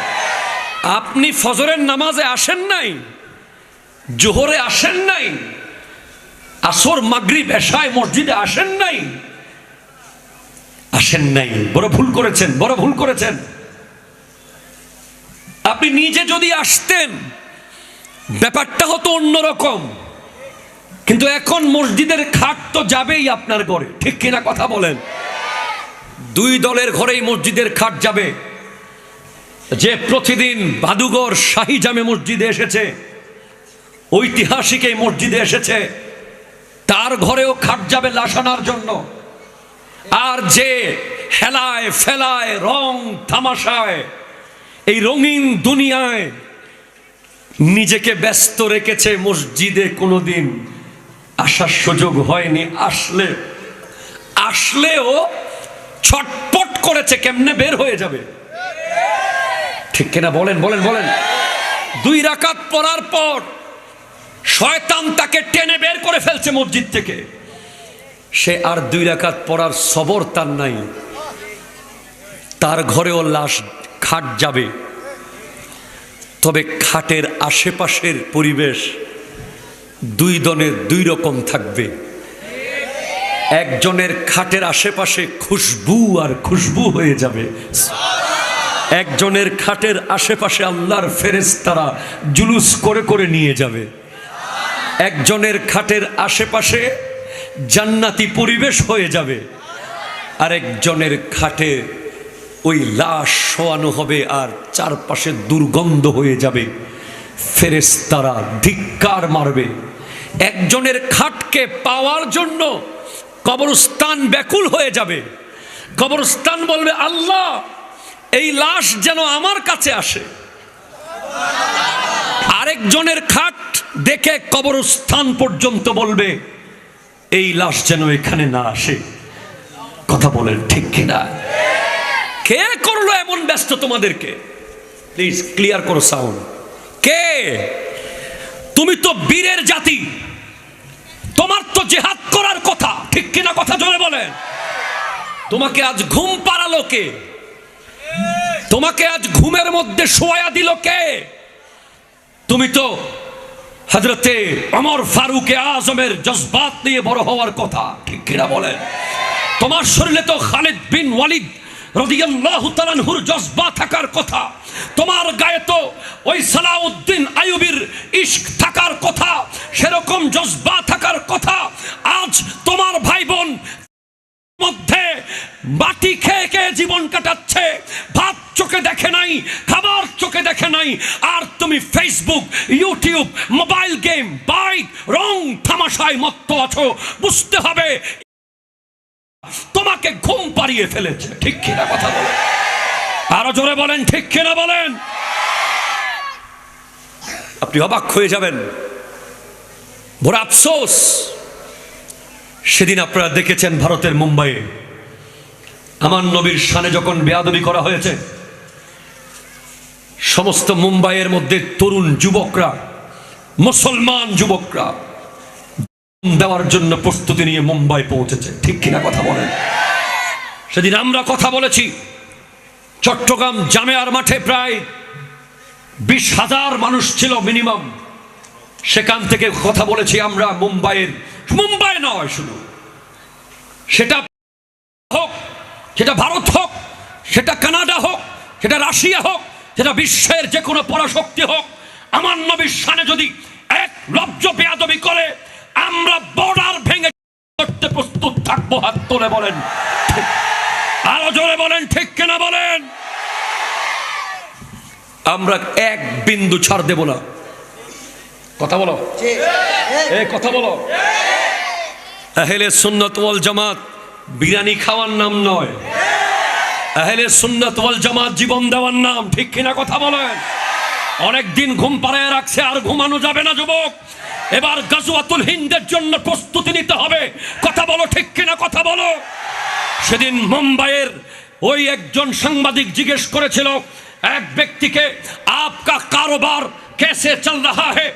আপনি ফজরের নামাজে আসেন নাই, জোহরে আসেন নাই, আসর মাগরিব এশায় মসজিদে আসেন নাই, বড় ভুল করেছেন, বড় ভুল করেছেন। আপনি নিজে যদি আসতেন ব্যাপারটা হতো অন্যরকম, কিন্তু এখন মসজিদের খাট তো যাবেই আপনার ঘরে। ঠিক কিনা? কথা বলেন। দুই দলের ঘরেই মসজিদের খাট যাবে। যে প্রতিদিন বাদুগর শাহী জামে মসজিদে এসেছে, ঐতিহাসিক এই মসজিদে এসেছে, তার ঘরেও খাট যাবে লাশ আনার জন্য। আর যে হেলায় ফেলায় রং তামাশায় এই রঙিন দুনিয়ায় নিজেকে ব্যস্ত রেখেছে, মসজিদে কোনোদিন আসার সুযোগ হয়নি, আসলেও ছটপট করেছে কেমনে বের হয়ে যাবে। ঠিক কিনা বলেন বলেন বলেন। 2 রাকাত পড়ার পর শয়তান তাকে টেনে বের করে ফেলছে মসজিদ থেকে। সে আর 2 রাকাত পড়ার সবর তার নাই। তার ঘরেও লাশ খাট যাবে, তবে খাটের আশেপাশের পরিবেশ 2 জনের 2 রকম থাকবে। একজনের খাটের আশেপাশে খুশবু আর খুশবু হয়ে যাবে, একজনের খাটের আশেপাশে আল্লাহর ফেরেশতারা জুলুস করে করে নিয়ে যাবে। একজনের খাটের আশেপাশে জান্নাতি পরিবেশ হয়ে যাবে, আর একজনের খাটে ওই লাশ শোয়ানো হবে আর চারপাশে দুর্গন্ধ হয়ে যাবে, ফেরেশতারা ধিক্কার মারবে। একজনের খাটকে পাওয়ার জন্য কবরস্থান ব্যাকুল হয়ে যাবে। কবরস্থান বলবে, আল্লাহ এই লাশ যেন আমার কাছে আসে। আরেকজনের খাট দেখে কবরস্থান পর্যন্ত বলবে, এই লাশ যেন এখানে না আসে। কথা বলেন ঠিক কিনা? কে করলো এমন ব্যস্ত তোমাদেরকে? প্লিজ ক্লিয়ার করো সাউন্ড। কে? তুমি তো বীরের জাতি, তোমার তো জিহাদ করার কথা, ঠিক কিনা? কথা জোরে বলেন। তোমাকে আজ ঘুম পাড়ালো কে? তোমাকে আজ ঘুমের মধ্যে শোয়া দিল কে? তুমি তো হযরতে ওমর ফারুক আজমের জজবাত নিয়ে বড় হওয়ার কথা, ঠিক কিনা বলেন? তোমার শরীরে তো খালিদ বিন ওয়ালিদ রাদিয়াল্লাহু তাআলা আনহুর জজবা থাকার কথা। তোমার গায়ে তো ওই সালাউদ্দিন আইয়ুবীর ইশক থাকার কথা, সেরকম জজবা থাকার কথা। আজ তোমার ভাই বোন মধ্যে মাটি খেয়ে খেয়ে জীবন কাটাচ্ছে, ভাত চোখে দেখে নাই, খাবার চোখে দেখে নাই, আর তুমি Facebook, YouTube, mobile game, bike, রং তামাশায় মত্ত আছো। বুঝতে হবে তোমাকে ঘুম পাড়িয়ে ফেলেছে, ঠিক কিনা? কথা বলেন, আরো জোরে বলেন, ঠিক কিনা বলেন। আপনি অবাক হয়ে যাবেন, বড় আফসোস। সেদিন আপনারা দেখেছেন ভারতের মুম্বাইয়ে আমার নবীর শানে যখন বেয়াদবি করা হয়েছে, সমস্ত মুম্বাইয়ের মধ্যে তরুণ যুবকরা, মুসলমান যুবকরা দেওয়ার জন্য প্রস্তুতি নিয়ে মুম্বাই পৌঁছেছে, ঠিক কিনা? কথা বলেন। সেদিন আমরা কথা বলেছি, চট্টগ্রাম জামেয়ার মাঠে প্রায় 20,000 মানুষ ছিল মিনিমাম। সেখান থেকে কথা বলেছি আমরা মুম্বাই নয় শুধু, সেটা হোক, সেটা ভারত হোক, সেটা কানাডা হোক, সেটা রাশিয়া হোক, সেটা বিশ্বের যে কোনো পরাশক্তি হোক, আমার নবীর শানে যদি এক লজ্জ বেয়াদবি করে, আমরা বর্ডার ভেঙে করতে প্রস্তুত থাকবো। হাত তুলে বলেন, আরো জোরে বলেন, ঠিক কিনা বলেন। আমরা এক বিন্দু ছাড় দেব না। কথা বলো, এই কথা বলো। আহলে সুন্নাত ওয়াল জামাত বিরিয়ানি খাওয়ার নাম নয়, আহলে সুন্নাত ওয়াল জামাত জীবন দেওয়ার নাম, ঠিক কিনা? কথা বলেন। অনেকদিন ঘুম পাড়ায় রাখছে, আর ঘুমানো যাবে না যুবক। এবার গাজওয়াতুল হিন্দের জন্য প্রস্তুতি নিতে হবে। কথা বলো, ঠিক কিনা? কথা বলো। সেদিন মুম্বাইয়ের ওই একজন সাংবাদিক জিজ্ঞেস করেছিল এক ব্যক্তিকে, আপকা কারোবার कैसे चल रहा है,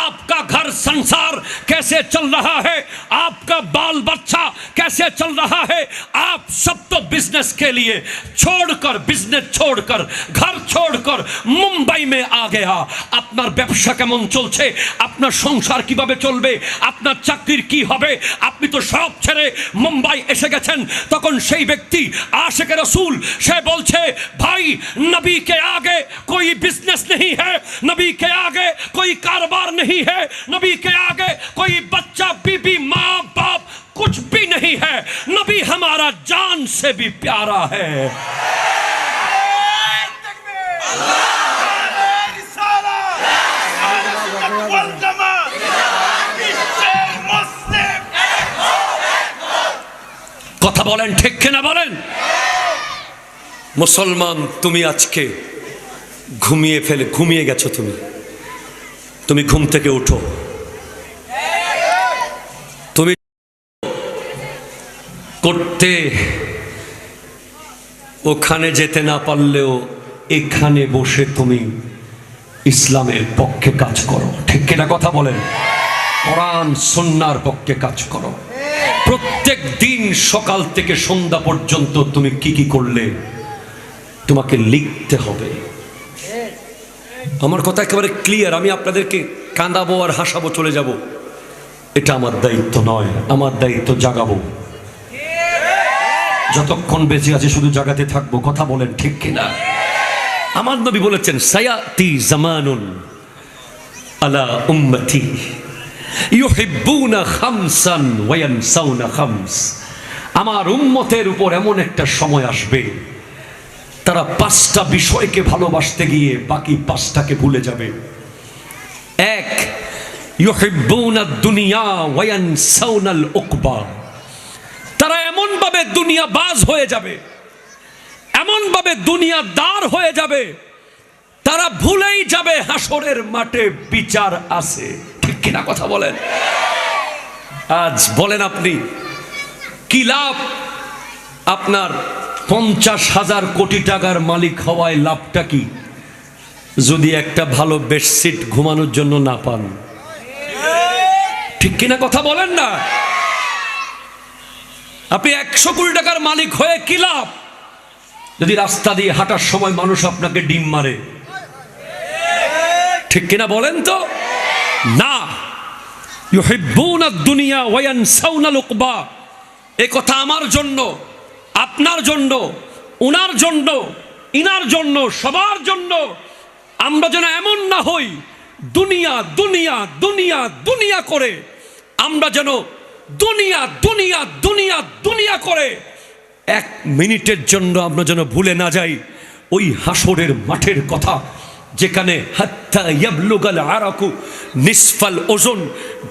आपका घर संसार कैसे चल रहा है, आपका बाल बच्चा कैसे चल रहा है। आप सब तो बिजनेस के लिए छोड़कर, बिजनेस छोड़कर, घर छोड़कर मुंबई में आ गया। আপনার ব্যবসা কেমন চলছে, আপনার সংসার কিভাবে চলবে, আপনার চাকরির কি হবে, আপনি তো সব ছেড়ে মুম্বাই এসে গেছেন। তখন সেই ব্যক্তি আশিকে রসুল, সে বলছে, ভাই নবী কে আগে कोई बिजनेस नहीं है, नबी के आगे कोई कारोबार नहीं है, नबी के आगे कोई बच्चा बीबी माँ बाप कुछ भी नहीं है। नबी हमारा जान से भी प्यारा है। কথা বলেন ঠিক কিনা বলেন। মুসলমান, তুমি আজকে ঘুমিয়ে গেছো। তুমি ঘুম থেকে উঠো। তুমি করতে ওখানে যেতে না পারলেও এখানে বসে তুমি ইসলামের পক্ষে কাজ করো, ঠিক কিনা কথা বলেন। কোরআন সুন্নাহর পক্ষে কাজ করো। প্রত্যেক দিন সকাল থেকে সন্ধ্যা পর্যন্ত তুমি কি করলে তোমাকে লিখতে হবে। আমার কথা একেবারে ক্লিয়ার। আমি আপনাদেরকে কাঁদাবো আর হাসাবো, চলে যাব, এটা আমার দায়িত্ব নয়। আমার দায়িত্ব জাগাবো। যতক্ষণ বেঁচে আছে শুধু জাগাতে থাকবো, কথা বলেন ঠিক কিনা। আমার নবী বলেছেন, সায়াতি জামানুন আলা উম্মতি ইউহিব্বুনা খামসান ওয়া ইয়ানসাউনা খামস। আমার উম্মতের উপর এমন একটা সময় আসবে, তারা 5টা বিষয়কে ভালোবাসতে গিয়ে বাকি 5টাকে ভুলে যাবে। এক, ইউহিব্বুনা দুনিয়া ওয়া ইয়ানসাউনাল উকবা। তারা এমন ভাবে দুনিয়াবাজ হয়ে যাবে, এমন ভাবে দুনিয়াদার হয়ে যাবে, তারা ভুলেই যাবে হাসরের মাঠে বিচার আছে, ঠিক কিনা কথা বলেন। আজ বলেন আপনি কি লাভ? আপনার 50,000 কোটি টাকার মালিক হওয়ায় লাভটা কি যদি একটা ভালো বেডশিট ঘুমানোর জন্য না পান? ঠিক কিনা কথা বলেন না। আপনি 100 কোটি টাকার মালিক হয়ে কি লাভ যদি রাস্তা দিয়ে হাঁটার সময় মানুষ আপনাকে ডিম মারে? ঠিক কিনা বলেন তো না। ইউহিব্বুনা দুনিয়া ওয়া ইয়ানসাউনাল উকবা। এই কথা আমার জন্য, আপনার জন্য, উনার জন্য, ইনার জন্য, সবার জন্য। আমরা যেন এমন না হই দুনিয়া দুনিয়া দুনিয়া দুনিয়া করে, আমরা যেন দুনিয়া দুনিয়া দুনিয়া দুনিয়া করে 1 মিনিটের জন্য আমরা যেন ভুলে না যাই ওই হাসরের মাঠের কথা, যেখানে হাত্তা ইয়াবলুগাল আরাকু নিসফাল ওজন,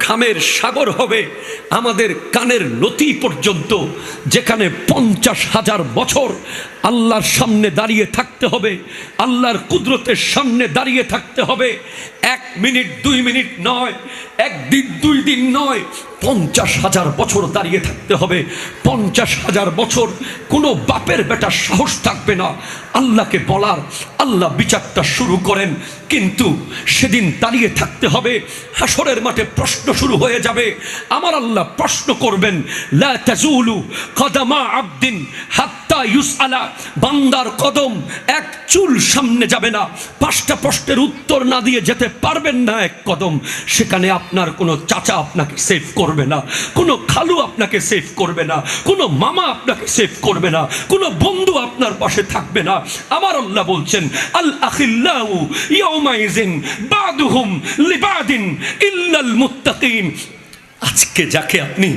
ঘামের সাগর হবে আমাদের কানের লতি পর্যন্ত, যেখানে 50,000 বছর আল্লাহর সামনে দাঁড়িয়ে থাকতে হবে, আল্লাহর কুদরতের সামনে দাঁড়িয়ে থাকতে হবে। 1 মিনিট 2 মিনিট নয়, 1 দিন 2 দিন নয়, 50,000 বছর দাঁড়িয়ে থাকতে হবে। 50,000 বছর কোনো বাপের বেটার সাহস থাকবে না আল্লাহকে বলার, আল্লাহ বিচারটা শুরু করেন। কিন্তু সেদিন দাঁড়িয়ে থাকতে হবে, হাসরের মাঠে প্রশ্ন শুরু হয়ে যাবে। আমার আল্লাহ প্রশ্ন করবেন, লা তাজুলু কদমা আবদিন হাত্তা ইউসআলা। বান্দার কদম 1 চুল সামনে যাবে না, 5টা প্রশ্নের উত্তর না দিয়ে যেতে পারবেন না 1 কদম। সেখানে আপনার কোনো চাচা আপনাকে সেভ করবে না, কোনো খালু আপনাকে সেভ করবে না, কোনো মামা আপনাকে সেভ করবে না, কোনো বন্ধু আপনার পাশে থাকবে না। আমার আল্লাহ বলছেন, আল আখিল্লাউ ইয়াউমাইজিন বাদুহুম লিবাদিন ইল্লাল মুত্তাকিন। আজকে যাকে আপনি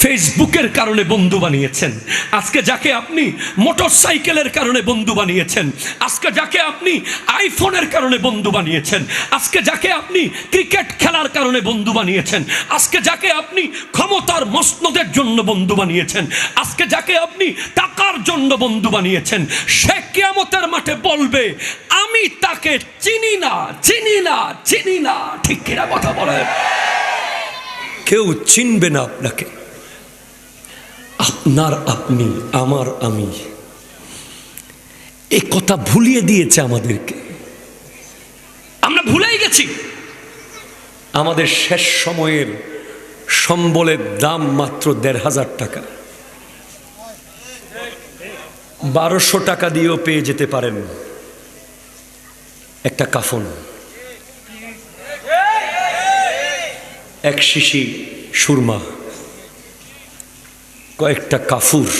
ফেসবুকের কারণে বন্ধু বানিয়েছেন, আজকে যাকে আপনি মোটরসাইকেলের কারণে বন্ধু বানিয়েছেন, আজকে যাকে আপনি আইফোনের কারণে বন্ধু বানিয়েছেন, আজকে যাকে আপনি ক্রিকেট খেলার কারণে বন্ধু বানিয়েছেন, আজকে যাকে আপনি ক্ষমতার মসনদের জন্য বন্ধু বানিয়েছেন, আজকে যাকে আপনি টাকার জন্য বন্ধু বানিয়েছেন, সে কিয়ামতের মাঠে বলবে, আমি তাকে চিনি না, চিনি না, চিনি না। ঠিক কিনা কথা বলেন। কেউ চিনবে না আপনাকে। আপনার আপনি, আমার আমি, এই কথা ভুলিয়ে দিয়েছে আমাদেরকে। আমরা ভুলেই গেছি। আমাদের শেষ সময়ের সম্বলের দাম মাত্র 1,500 টাকা। 1200 টাকা দিয়েও পেয়ে যেতে পারেন একটা কাফন, 1 শিশি সুরমা, কয়েকটা কাফুর,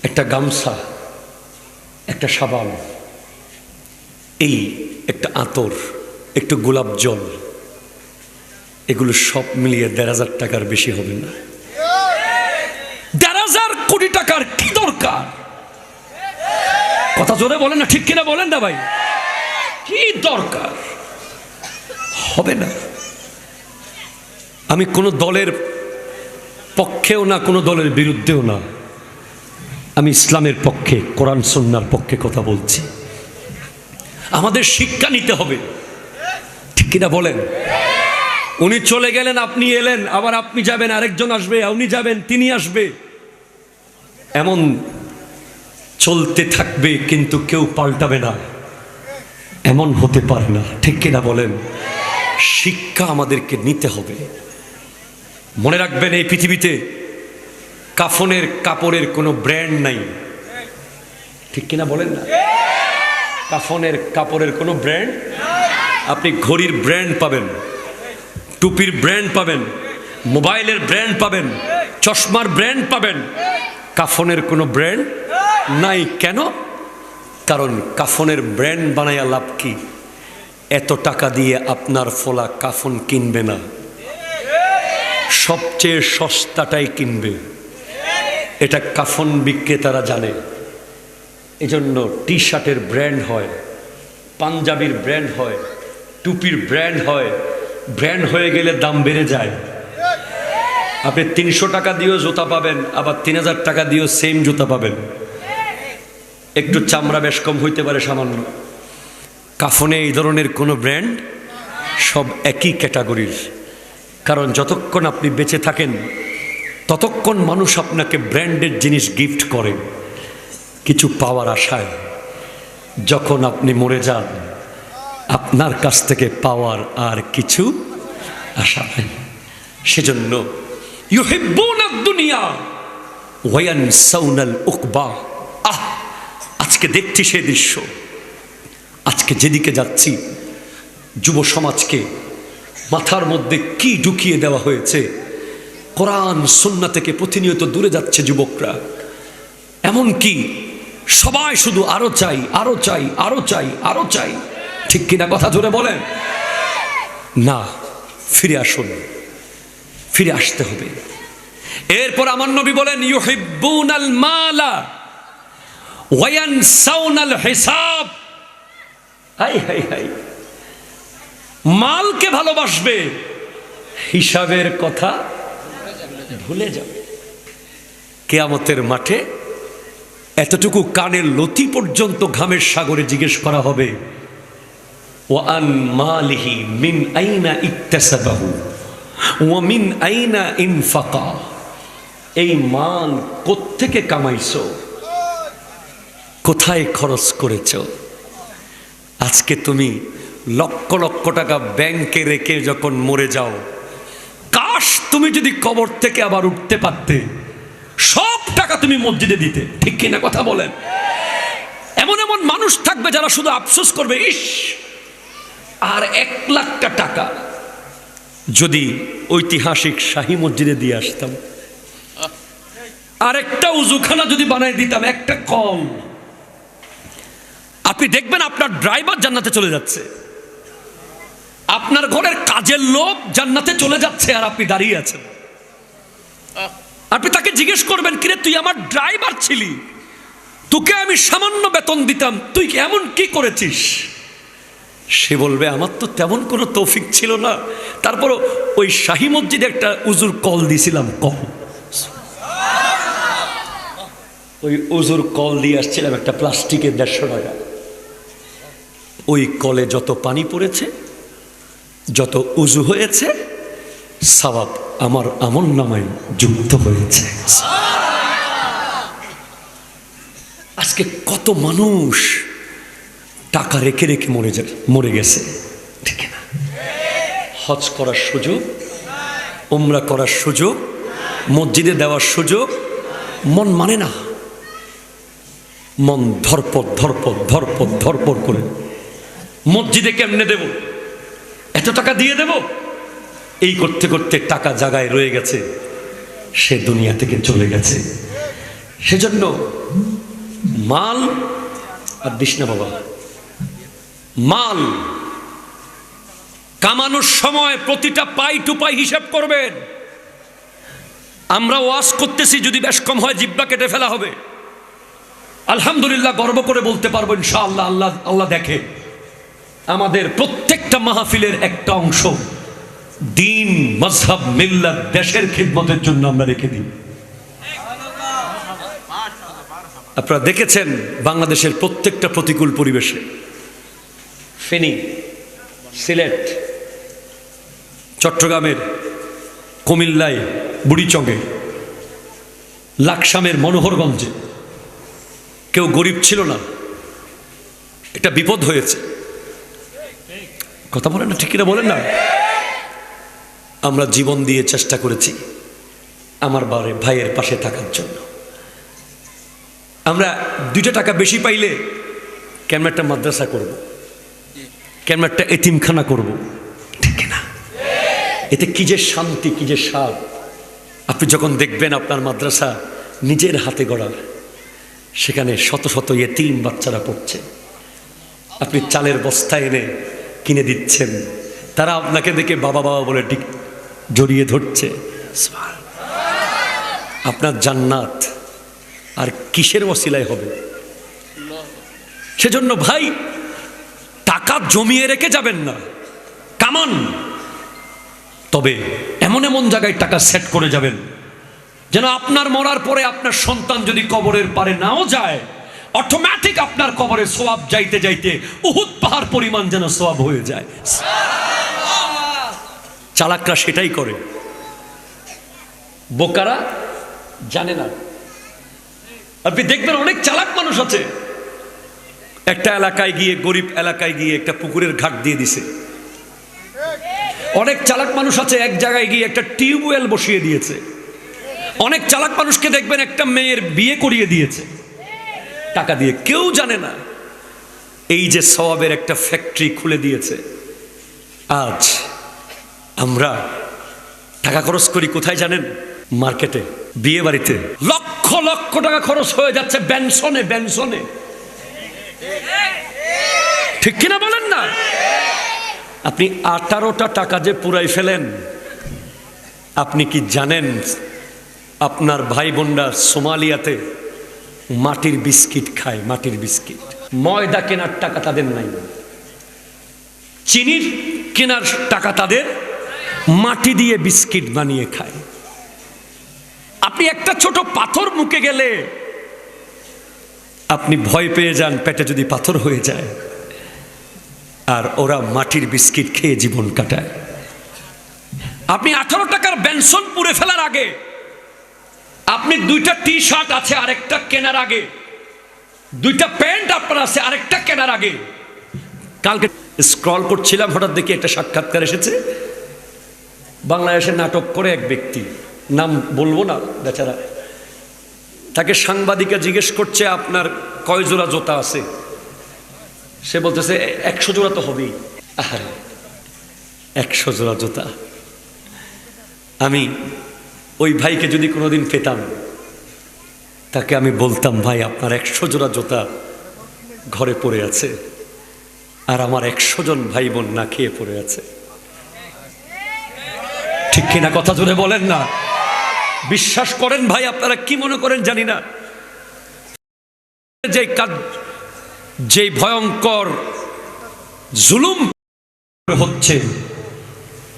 একটা গামছা, একটা সাবান, এই একটা আতর, একটু গোলাপ জল, এগুলো সব মিলিয়ে 1,500 টাকার বেশি হবে না। 1,500 কোটি টাকার কি দরকার? কথা জোরে বলেন না, ঠিক কিনা বলেন না ভাই। কি দরকার? হবে না। আমি কোন দলের পক্ষেও না, কোনো দলের বিরুদ্ধেও না। আমি ইসলামের পক্ষে, কোরআন সুন্নাহর পক্ষে কথা বলছি। আমাদের শিক্ষা নিতে হবে, ঠিক কিনা বলেন? উনি চলে গেলেন, আপনি এলেন, আবার আপনি যাবেন, আরেকজন আসবে, উনি যাবেন, তিনি আসবে, এমন চলতে থাকবে, কিন্তু কেউ পাল্টাবে না। এমন হতে পারে না, ঠিক কিনা বলেন? শিক্ষা আমাদেরকে নিতে হবে। মনে রাখবেন, এই পৃথিবীতে কাফনের কাপড়ের কোনো ব্র্যান্ড নাই, ঠিক কিনা বলেন না? কাফনের কাপড়ের কোনো ব্র্যান্ড, আপনি ঘড়ির ব্র্যান্ড পাবেন, টুপির ব্র্যান্ড পাবেন, মোবাইলের ব্র্যান্ড পাবেন, চশমার ব্র্যান্ড পাবেন, কাফনের কোনো ব্র্যান্ড নাই। কেন? কারণ কাফনের ব্র্যান্ড বানাইয়া লাভ কি? এত টাকা দিয়ে আপনার ফোলা কাফন কিনবে না, সবচেয়ে সস্তাটাই কিনবে। এটা কাফন বিক্রেতারা জানে। এজন্য টি শার্টের ব্র্যান্ড হয়, পাঞ্জাবির ব্র্যান্ড হয়, টুপির ব্র্যান্ড হয়। ব্র্যান্ড হয়ে গেলে দাম বেড়ে যায়। আপনি 300 টাকা দিয়েও জুতা পাবেন, আবার 3000 টাকা দিয়েও সেম জুতা পাবেন। একটু চামড়া বেশ কম হইতে পারে সামান্য। কাফনে এই ধরনের কোনো ব্র্যান্ড, সব একই ক্যাটাগরির। কারণ যতক্ষণ আপনি বেঁচে থাকেন ততক্ষণ মানুষ আপনাকে ব্র্যান্ডের জিনিস গিফট করে কিছু পাওয়ার আশায়। যখন আপনি মরে যান, আপনার কাছ থেকে পাওয়ার আর কিছু আশা নেই। সেজন্য ইউহিব্বুনাদ দুনিয়া ওয়া ইয়ানসাউনাল উকবা। আজকে দেখছি সেই দৃশ্য। আজকে যেদিকে যাচ্ছি, যুব সমাজকে মাথার মধ্যে কি ঢুকিয়ে দেওয়া হয়েছে। কোরআন সুন্নাহ থেকে প্রতিনিয়ত দূরে যাচ্ছে যুবকরা। এমনকি সবাই শুধু আরো চাই, আরো চাই, আরো চাই, আরো চাই, ঠিক কিনা? কথা জোরে বলেন না। ফিরে আসুন, ফিরে আসতে হবে। এরপর আমার নবী বলেন, ইউহিব্বুনাল মালা ওয়া ইয়ানসাউনাল হিসাব। হাই হাই হাই, মালকে ভালোবাসবে, হিসাবের কথা ভুলে যাবে। কিয়ামতের মাঠে এতটুকু কানের লতি পর্যন্ত ঘামের সাগরে জিজ্ঞেস করা হবে, ওয়া আন মালিহি মিন আইনা ইকতাসাবাহু ওয়া মিন আইনা ইনফাকা। এই মাল কোত্থেকে কামাইছো, কোথায় খরচ করেছো? আজকে তুমি লক্ষ লক্ষ টাকা ব্যাংকে রেখে যখন মরে যাও, কাশ তুমি যদি কবর থেকে আবার উঠতে পারতে, সব টাকা তুমি মসজিদে দিতে, ঠিক কিনা? কথা বলেন। এমন এমন মানুষ থাকবে যারা শুধু আফসোস করবে, ইস, আর 1 লাখ টাকা যদি ঐতিহাসিক শাহী মসজিদে দিয়ে আসতাম, আর একটা উজুখানা যদি বানাই দিতাম, একটা কল। আপনি দেখবেন আপনার ড্রাইভার জান্নাতে চলে যাচ্ছে, আপনার ঘরের কাজের লোক জান্নাতে চলে যাচ্ছে, আর আপনি দাঁড়িয়ে আছেন। আপনি তাকে জিজ্ঞেস করবেন, কিরে তুই আমার ড্রাইভার ছিলি, তোকে আমি সামান্য বেতন দিতাম, তুই এমন কি করেছিস? সে বলবে, আমার তো তেমন কোনো তৌফিক ছিল না, তারপর ওই শাহী মসজিদে একটা উজুর কল দিয়েছিলাম, কল। ওই উজুর কল দিয়ে আসছিলাম একটা প্লাস্টিকের 150 টাকা। ওই কলে যত পানি পড়েছে, যত উজু হয়েছে, সওয়াব আমার আমলনামায় যুক্ত হয়েছে। আজকে কত মানুষ টাকা রেখে রেখে মরে গেছে, ঠিক না? হজ করার সুযোগ, উমরা করার সুযোগ, মসজিদে দেওয়ার সুযোগ, মন মানে না। মন ধরপড় ধরপড় ধরপড় ধরপড় করে, মসজিদে কেমনে দেব, এত টাকা দিয়ে দেব, এই করতে করতে টাকা জায়গায় রয়ে গেছে, সে দুনিয়া থেকে চলে গেছে। সেজন্য মাল আর দিস না বাবা, মাল কামানোর সময় প্রতিটা পাই টু পাই হিসাব করবেন। আমরা ওয়াজ করতেছি, যদি বেশ কম হয় জিহ্বা কেটে ফেলা হবে। আলহামদুলিল্লাহ, গর্ব করে বলতে পারবো ইনশাআল্লাহ, আল্লাহ দেখে। আমাদের প্রত্যেকটা মাহফিলের একটা অংশ দিন, মজহব, মিল্লাত, দেশের খিদমতের জন্য আমরা রেখে দিই। আপনারা দেখেছেন বাংলাদেশের প্রত্যেকটা প্রতিকূল পরিবেশে, ফেনী, সিলেট, চট্টগ্রামের, কুমিল্লায়, বুড়িচঙ্গে, লাকসামের মনোহরগঞ্জে কেউ গরিব ছিল না। একটা বিপদ হয়েছে, কথা বলেন না, ঠিক কিনা বলেন না? আমরা জীবন দিয়ে চেষ্টা করেছি আমার ভাইয়ের পাশে থাকার জন্য। আমরা 2টা টাকা বেশি পাইলে কেন একটা মাদ্রাসা করব, কেন একটা এতিমখানা করব, ঠিক কিনা? এতে কি যে শান্তি, কি যে স্বাদ। আপনি যখন দেখবেন আপনার মাদ্রাসা নিজের হাতে গড়া, সেখানে শত শত এতিম বাচ্চারা পড়ছে, আপনি চালের বস্তা এনে কিনে দিচ্ছেন, তারা আপনাকে দেখে বাবা বাবা বলে জড়িয়ে ধরছে। আপনার জান্নাত আর কিসের ওসিলায় হবে? সেজন্য ভাই, টাকা জমিয়ে রেখে যাবেন না, কামান। তবে এমন এমন জায়গায় টাকা সেট করে যাবেন যেন আপনার মরার পরে আপনার সন্তান যদি কবরের পারে নাও যায়, অটোমেটিক আপনার কবরে সওয়াব যাইতে যাইতে উহুদ পাহাড় পরিমাণ যেন সওয়াব হয়ে যায়। চালাকরা সেটাই করে, বোকারা জানে না। আপনি দেখবেন অনেক চালাক মানুষ আছে, একটা এলাকায় গিয়ে, গরিব এলাকায় গিয়ে একটা পুকুরের ঘাট দিয়ে দিছে। অনেক চালাক মানুষ আছে এক জায়গায় গিয়ে একটা টিউবওয়েল বসিয়ে দিয়েছে। অনেক চালাক মানুষকে দেখবেন একটা মেয়ের বিয়ে করিয়ে দিয়েছে টাকা দিয়ে, কেউ জানে না এই যে সওয়াবের একটা ফ্যাক্টরি খুলে দিয়েছে। আজ আমরা টাকা খরচ করি কোথায় জানেন? মার্কেটে, বিয়ে বাড়িতে লক্ষ লক্ষ টাকা খরচ হয়ে যাচ্ছে বেনসনে, বেনসনে, ঠিক কিনা বলেন না? আপনি 18টা টাকা যে পুরাই ফেলেন, আপনি কি জানেন আপনার ভাই বোনরা সোমালিয়াতে মাটির বিস্কিট খায়? মাটির বিস্কিট, ময়দা কেনার টাকা তাদের নাই, চিনির কেনার টাকা তাদের, মাটি দিয়ে বিস্কিট বানিয়ে খায়। আপনি একটা ছোট পাথর মুখে গেলে আপনি ভয় পেয়ে যান পেটে যদি পাথর হয়ে যায়, আর ওরা মাটির বিস্কিট খেয়ে জীবন কাটায়। আপনি 18 টাকার বেনসন পুড়ে ফেলার আগে, আপনি 2টা টি-শার্ট আছে আরেকটা কেনার আগে, 2টা প্যান্ট আপনার আছে আরেকটা কেনার আগে। কালকে স্ক্রল করছিলাম, হঠাৎ দেখি একটা সাক্ষাৎকার এসেছে। বাংলাদেশে নাটক করে এক ব্যক্তি, নাম বলবো না বেচারা, তাকে সাংবাদিকা জিজ্ঞেস করছে আপনার কয় জোড়া জুতা আছে? সে বলতেছে 100 জোড়া তো হবেই। 100 জোড়া জুতা। আমি ওই ভাইকে যদি কোনোদিন পেতাম, তাকে আমি বলতাম, ভাই আপনার 100 জোড়া জুতা ঘরে পড়ে আছে, আর আমার 100 জন ভাই বোন না খেয়ে পড়ে আছে। ঠিক কিনা? কথা জোরে বলেন না। বিশ্বাস করেন ভাই, আপনারা কি মনে করেন জানি না, যে ভয়ঙ্কর জুলুম হচ্ছে,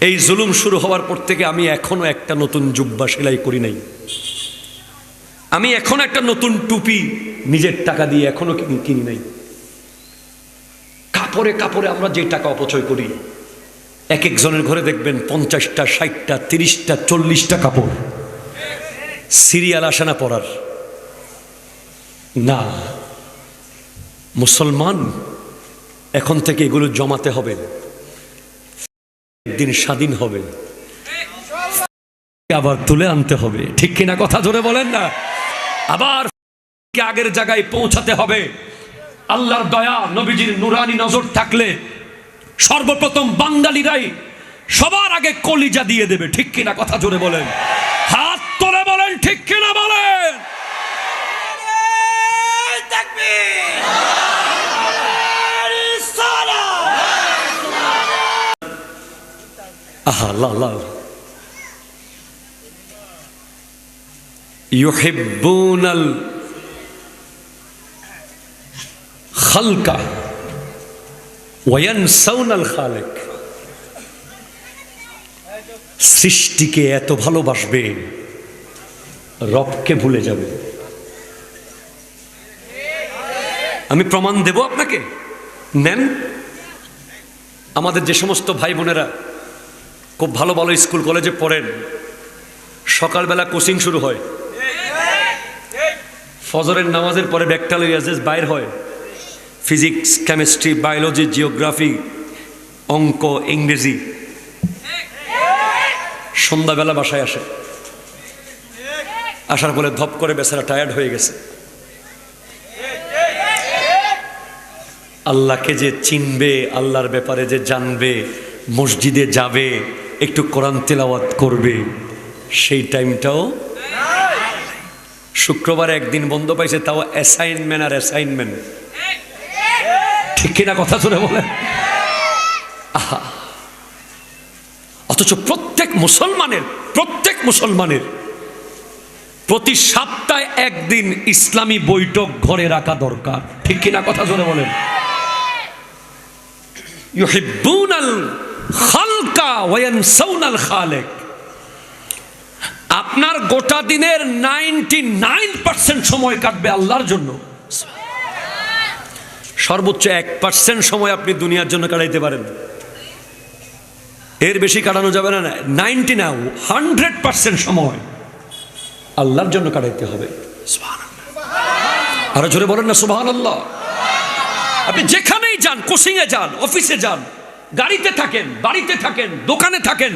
এই জুলুম শুরু হওয়ার পর থেকে আমি এখনো একটা নতুন জুব্বা সেলাই করি নাই। আমি এখনো একটা নতুন টুপি নিজের টাকা দিয়ে এখনো কিনি নাই। কাপড়ে কাপড়ে আমরা যে টাকা অপচয় করি, এক একজনের ঘরে দেখবেন 50টা, 60টা, 30টা, 40টা কাপড়, সিরিয়াল আসে না পরার। না, মুসলমান এখন থেকে এগুলো জমাতে হবে, একদিন স্বাধীন হবে, আবার তুলে আনতে হবে। ঠিক কিনা? কথা জোরে বলেন না। আবার আগের জায়গায় পৌঁছাতে হবে। আল্লাহর দয়া, নবীজির নুরানি নজর থাকলে সর্বপ্রথম বাঙালিরাই সবার আগে কলিজা দিয়ে দেবে। ঠিক কিনা? কথা জোরে বলেন, হাত তুলে বলেন, ঠিক কিনা বলেন। ইউহিব্বুনাল খালকা ওয়া ইয়ানসাউনাল খালিক। সৃষ্টিকে এত ভালোবাসবে, রবকে ভুলে যাবে। আমি প্রমাণ দেব আপনাকে, নেন। আমাদের যে সমস্ত ভাই বোনেরা খুব ভালো ভালো স্কুল কলেজে পড়েন, সকালবেলা কোচিং শুরু হয়, ফজরের নামাজের পরে ব্যাগটা লইয়া যে বাইর হয়, ফিজিক্স, কেমিস্ট্রি, বায়োলজি, জিওগ্রাফি, অঙ্ক, ইংরেজি, সন্ধ্যাবেলা বাসায় আসে। আসার পরে ধপ করে বেচারা টায়ার্ড হয়ে গেছে। আল্লাহকে যে চিনবে, আল্লাহর ব্যাপারে যে জানবে, মসজিদে যাবে, একটু কোরআন তেলাওয়াত করবে, সেই টাইমটাও। শুক্রবারে একদিন বন্ধ পাইছে, তাও অ্যাসাইনমেন্ট আর অ্যাসাইনমেন্ট। ঠিক কিনা কথা শুনে বলেন? আহা, অথচ প্রত্যেক মুসলমানের প্রতি সপ্তাহে একদিন ইসলামী বৈঠক ঘরে রাখা দরকার। ঠিক কিনা কথা শুনে বলেন? ইউহিব্বুনাল খালকা ওয়া ইয়ানসাউনাল খালিক। আপনার গোটা দিনের 99% সময় কাটবে আল্লাহর জন্য। সর্বোচ্চ 1% সময় আপনি দুনিয়ার জন্য কাটাইতে পারেন, এর বেশি কাটানো যাবে না। 90 না, 100% সময় আল্লাহর জন্য কাটাইতে হবে। আরো জোরে বলেন না সুবহানাল্লাহ। আপনি যেখানেই যান, কোচিং এ যান, অফিসে যান, গাড়িতে থাকেন, বাড়িতে থাকেন, দোকানে থাকেন,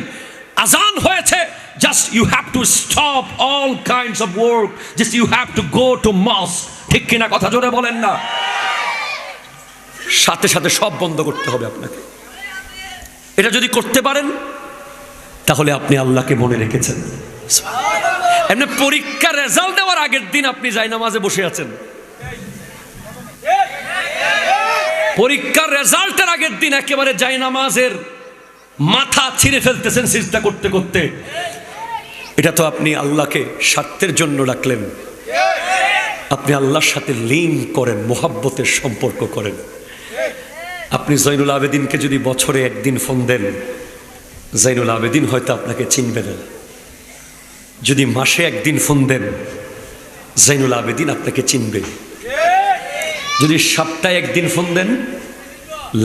আজান হয়েছে, just you have to stop all kinds of work, just you have to go to mosque। ঠিক কিনা কথা জোরে বলেন না? সাথে সাথে সব বন্ধ করতে হবে আপনাকে। এটা যদি করতে পারেন তাহলে আপনি আল্লাহকে মনে রেখেছেন। এমনি পরীক্ষার রেজাল্ট দেওয়ার আগের দিন আপনি জায়নামাজে বসে আছেন, পরীক্ষার রেজাল্টের আগের দিন একেবারে জায়নামাজের মাথা ছিঁড়ে ফেলতেছেন সিজদা করতে করতে। এটা তো আপনি আল্লাহকে স্বার্থের জন্য রাখলেন। আপনি আল্লাহর সাথে লীন করেন, মোহাব্বতের সম্পর্ক করেন। আপনি জৈনুল আবেদিনকে যদি বছরে একদিন ফোন দেন, জৈনুল আবেদিন হয়তো আপনাকে চিনবে না। যদি মাসে একদিন ফোন দেন, জৈনুল আবেদিন আপনাকে চিনবে। যদি সপ্তাহে একদিন ফোন দেন,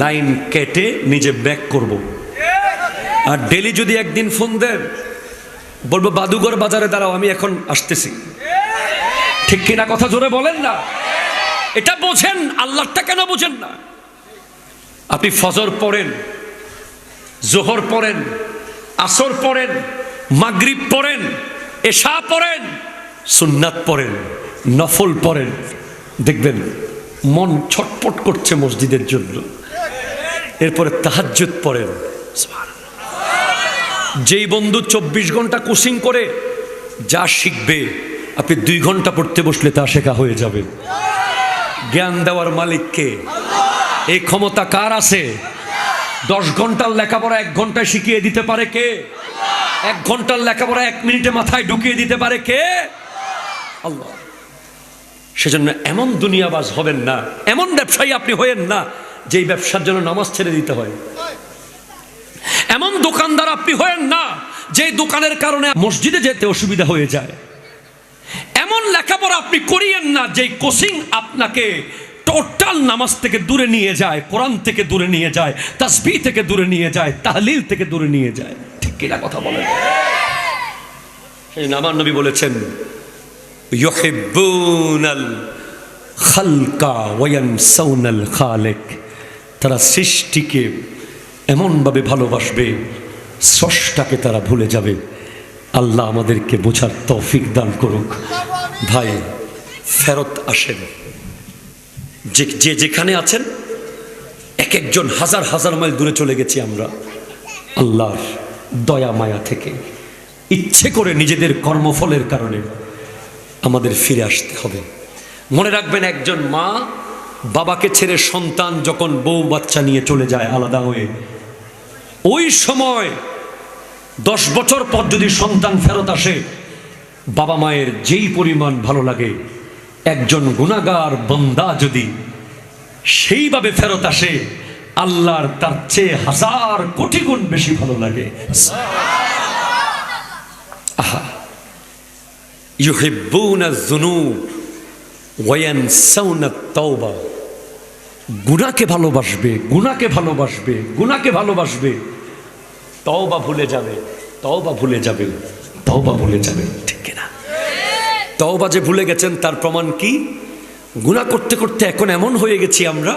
লাইন কেটে নিজে ব্যাক করব। আর ডেলি যদি একদিন ফোন দেন, বলবো বাদুগর বাজারে দাঁড়াও, আমি এখন আসতেছি। ঠিক কিনা কথা জোরে বলেন না? এটা বোঝেন, আল্লাহটা কেন বোঝেন না? আপনি ফজর পড়েন, জোহর পড়েন, আসর পড়েন, মাগরিব পড়েন, এশা পড়েন, সুন্নাত পড়েন, নফল পড়েন, দেখবেন মন ছটপট করছে মসজিদের জন্য। এরপরে তাহাজ্জুদ পড়েন। যেই বন্ধু 24 ঘন্টা কোচিং করে যা শিখবে, আপনি 2 ঘন্টা পড়তে বসলে তা শেখা হয়ে যাবে। জ্ঞান দেওয়ার মালিককে, এই ক্ষমতা কার আছে? 10 ঘন্টার লেখাপড়া 1 ঘন্টায় শিখিয়ে দিতে পারে কে? 1 ঘন্টার লেখাপড়া 1 মিনিটে মাথায় ঢুকিয়ে দিতে পারে কে? আল্লাহ। সেজন্য এমন দুনিয়াবাজ হবেন না, এমন ব্যবসায়ী আপনি হয়েন না যেই ব্যবসার জন্য নামাজ ছেড়ে দিতে হয়। এমন দোকানদার আপনি হয়েন না যেই দোকানের কারণে মসজিদে যেতে অসুবিধা হয়ে যায়। এমন লেখাপড়া আপনি করিয়েন না যেই কোচিং আপনাকে টোটাল নামাজ থেকে দূরে নিয়ে যায়, কোরআন থেকে দূরে নিয়ে যায়, তাসবিহ থেকে দূরে নিয়ে যায়, তাহলিল থেকে দূরে নিয়ে যায়। ঠিক কিনা কথা বলেন? সেই আমার নবী বলেছেন, ইউহিব্বুনাল খালকা ওয়া ইয়ানসাউনাল খালিক। তারা সৃষ্টিকে এমনভাবে ভালোবাসবে, স্রষ্টাকে তারা ভুলে যাবে। আল্লাহ আমাদেরকে বোঝার তৌফিক দান করুক। ভাই, ফেরত আসেন। যে যেখানে আছেন, এক একজন হাজার হাজার মাইল দূরে চলে গেছি আমরা আল্লাহর দয়া মায়া থেকে। ইচ্ছে করে নিজেদের কর্মফলের কারণে আমাদের ফিরে আসতে হবে। মনে রাখবেন, একজন মা বাবাকে ছেড়ে সন্তান যখন বউ বাচ্চা নিয়ে চলে যায় আলাদা হয়ে, ওই সময় 10 বছর পর যদি সন্তান ফেরত আসে, বাবা মায়ের যেই পরিমাণ ভালো লাগে, একজন গুনাহগার বান্দা যদি সেইভাবে ফেরত আসে, আল্লাহর তার চেয়ে 1000 কোটি গুণ বেশি ভালো লাগে। ইউহিব্বুনা যুনুব ওয়া ইয়ানসাউনা তাওবা। গুনাহকে ভালোবাসবে, গুনাহকে ভালোবাসবে, গুনাহকে ভালোবাসবে, তওবা ভুলে যাবে, তওবা ভুলে যাবে, তওবা ভুলে যাবে। ঠিক কিনা? তওবা যে ভুলে গেছেন তার প্রমাণ কি? গুনাহ করতে করতে এখন এমন হয়ে গেছি আমরা,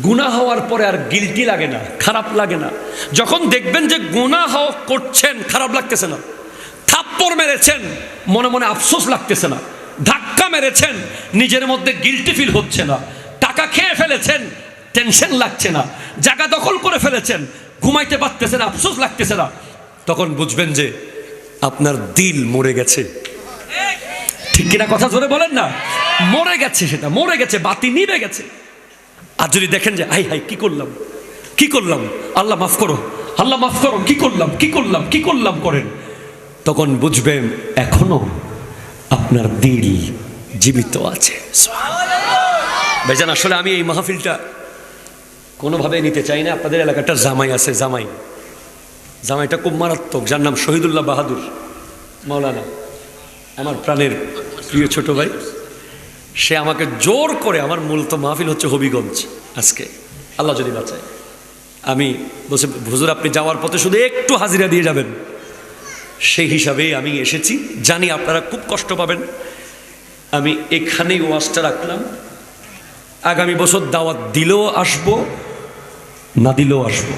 গুনাহ হওয়ার পরে আর গিলটি লাগে না, খারাপ লাগে না। যখন দেখবেন যে গুনাহ করছেন, খারাপ লাগতেছে না। থাপ্পড় মেরেছেন, মনে মনে আফসোস লাগতেছে না। ধাক্কা মেরেছেন, নিজের মধ্যে গিলটি ফিল হচ্ছে না। টাকা খেয়ে ফেলেছেন, টেনশন লাগছে না। জায়গা দখল করে ফেলেছেন, ঘুমাইতে পারতেছেন, আফসোস লাগতেছে না। তখন বুঝবেন যে আপনার দিল মরে গেছে। ঠিক কিনা? কথা জোরে বলেন না। মরে গেছে, সেটা মরে গেছে, বাতি নিভে গেছে। আর যদি দেখেন যে হাই হাই কি করলাম, কি করলাম, আল্লাহ মাফ করো, আল্লাহ মাফ করো, কি করলাম, কি করলাম, কি করলাম করেন, তখন বুঝবেন এখনো আপনার দিল জীবিত আছে। ভাইজান, আসলে আমি এই মাহফিলটা কোনোভাবে নিতে চাই না। আপনাদের এলাকাটা জামাই আছে, জামাইটা খুব মারাত্মক, যার নাম শহীদুল্লাহ বাহাদুর মাওলানা, আমার প্রাণের প্রিয় ছোট ভাই। সে আমাকে জোর করে, আমার মূলত মাহফিল হচ্ছে হবিগঞ্জ আজকে, আল্লাহ যদি বাঁচায়। আমি বলছি হুজুর আপনি যাওয়ার পথে শুধু একটু হাজিরা দিয়ে যাবেন, সেই হিসাবেই আমি এসেছি। জানি আপনারা খুব কষ্ট পাবেন, আমি এখানেই ওয়াজটা রাখলাম। আগামী বছর দাওয়াত দিলেও আসবো, না দিলেও আসবো।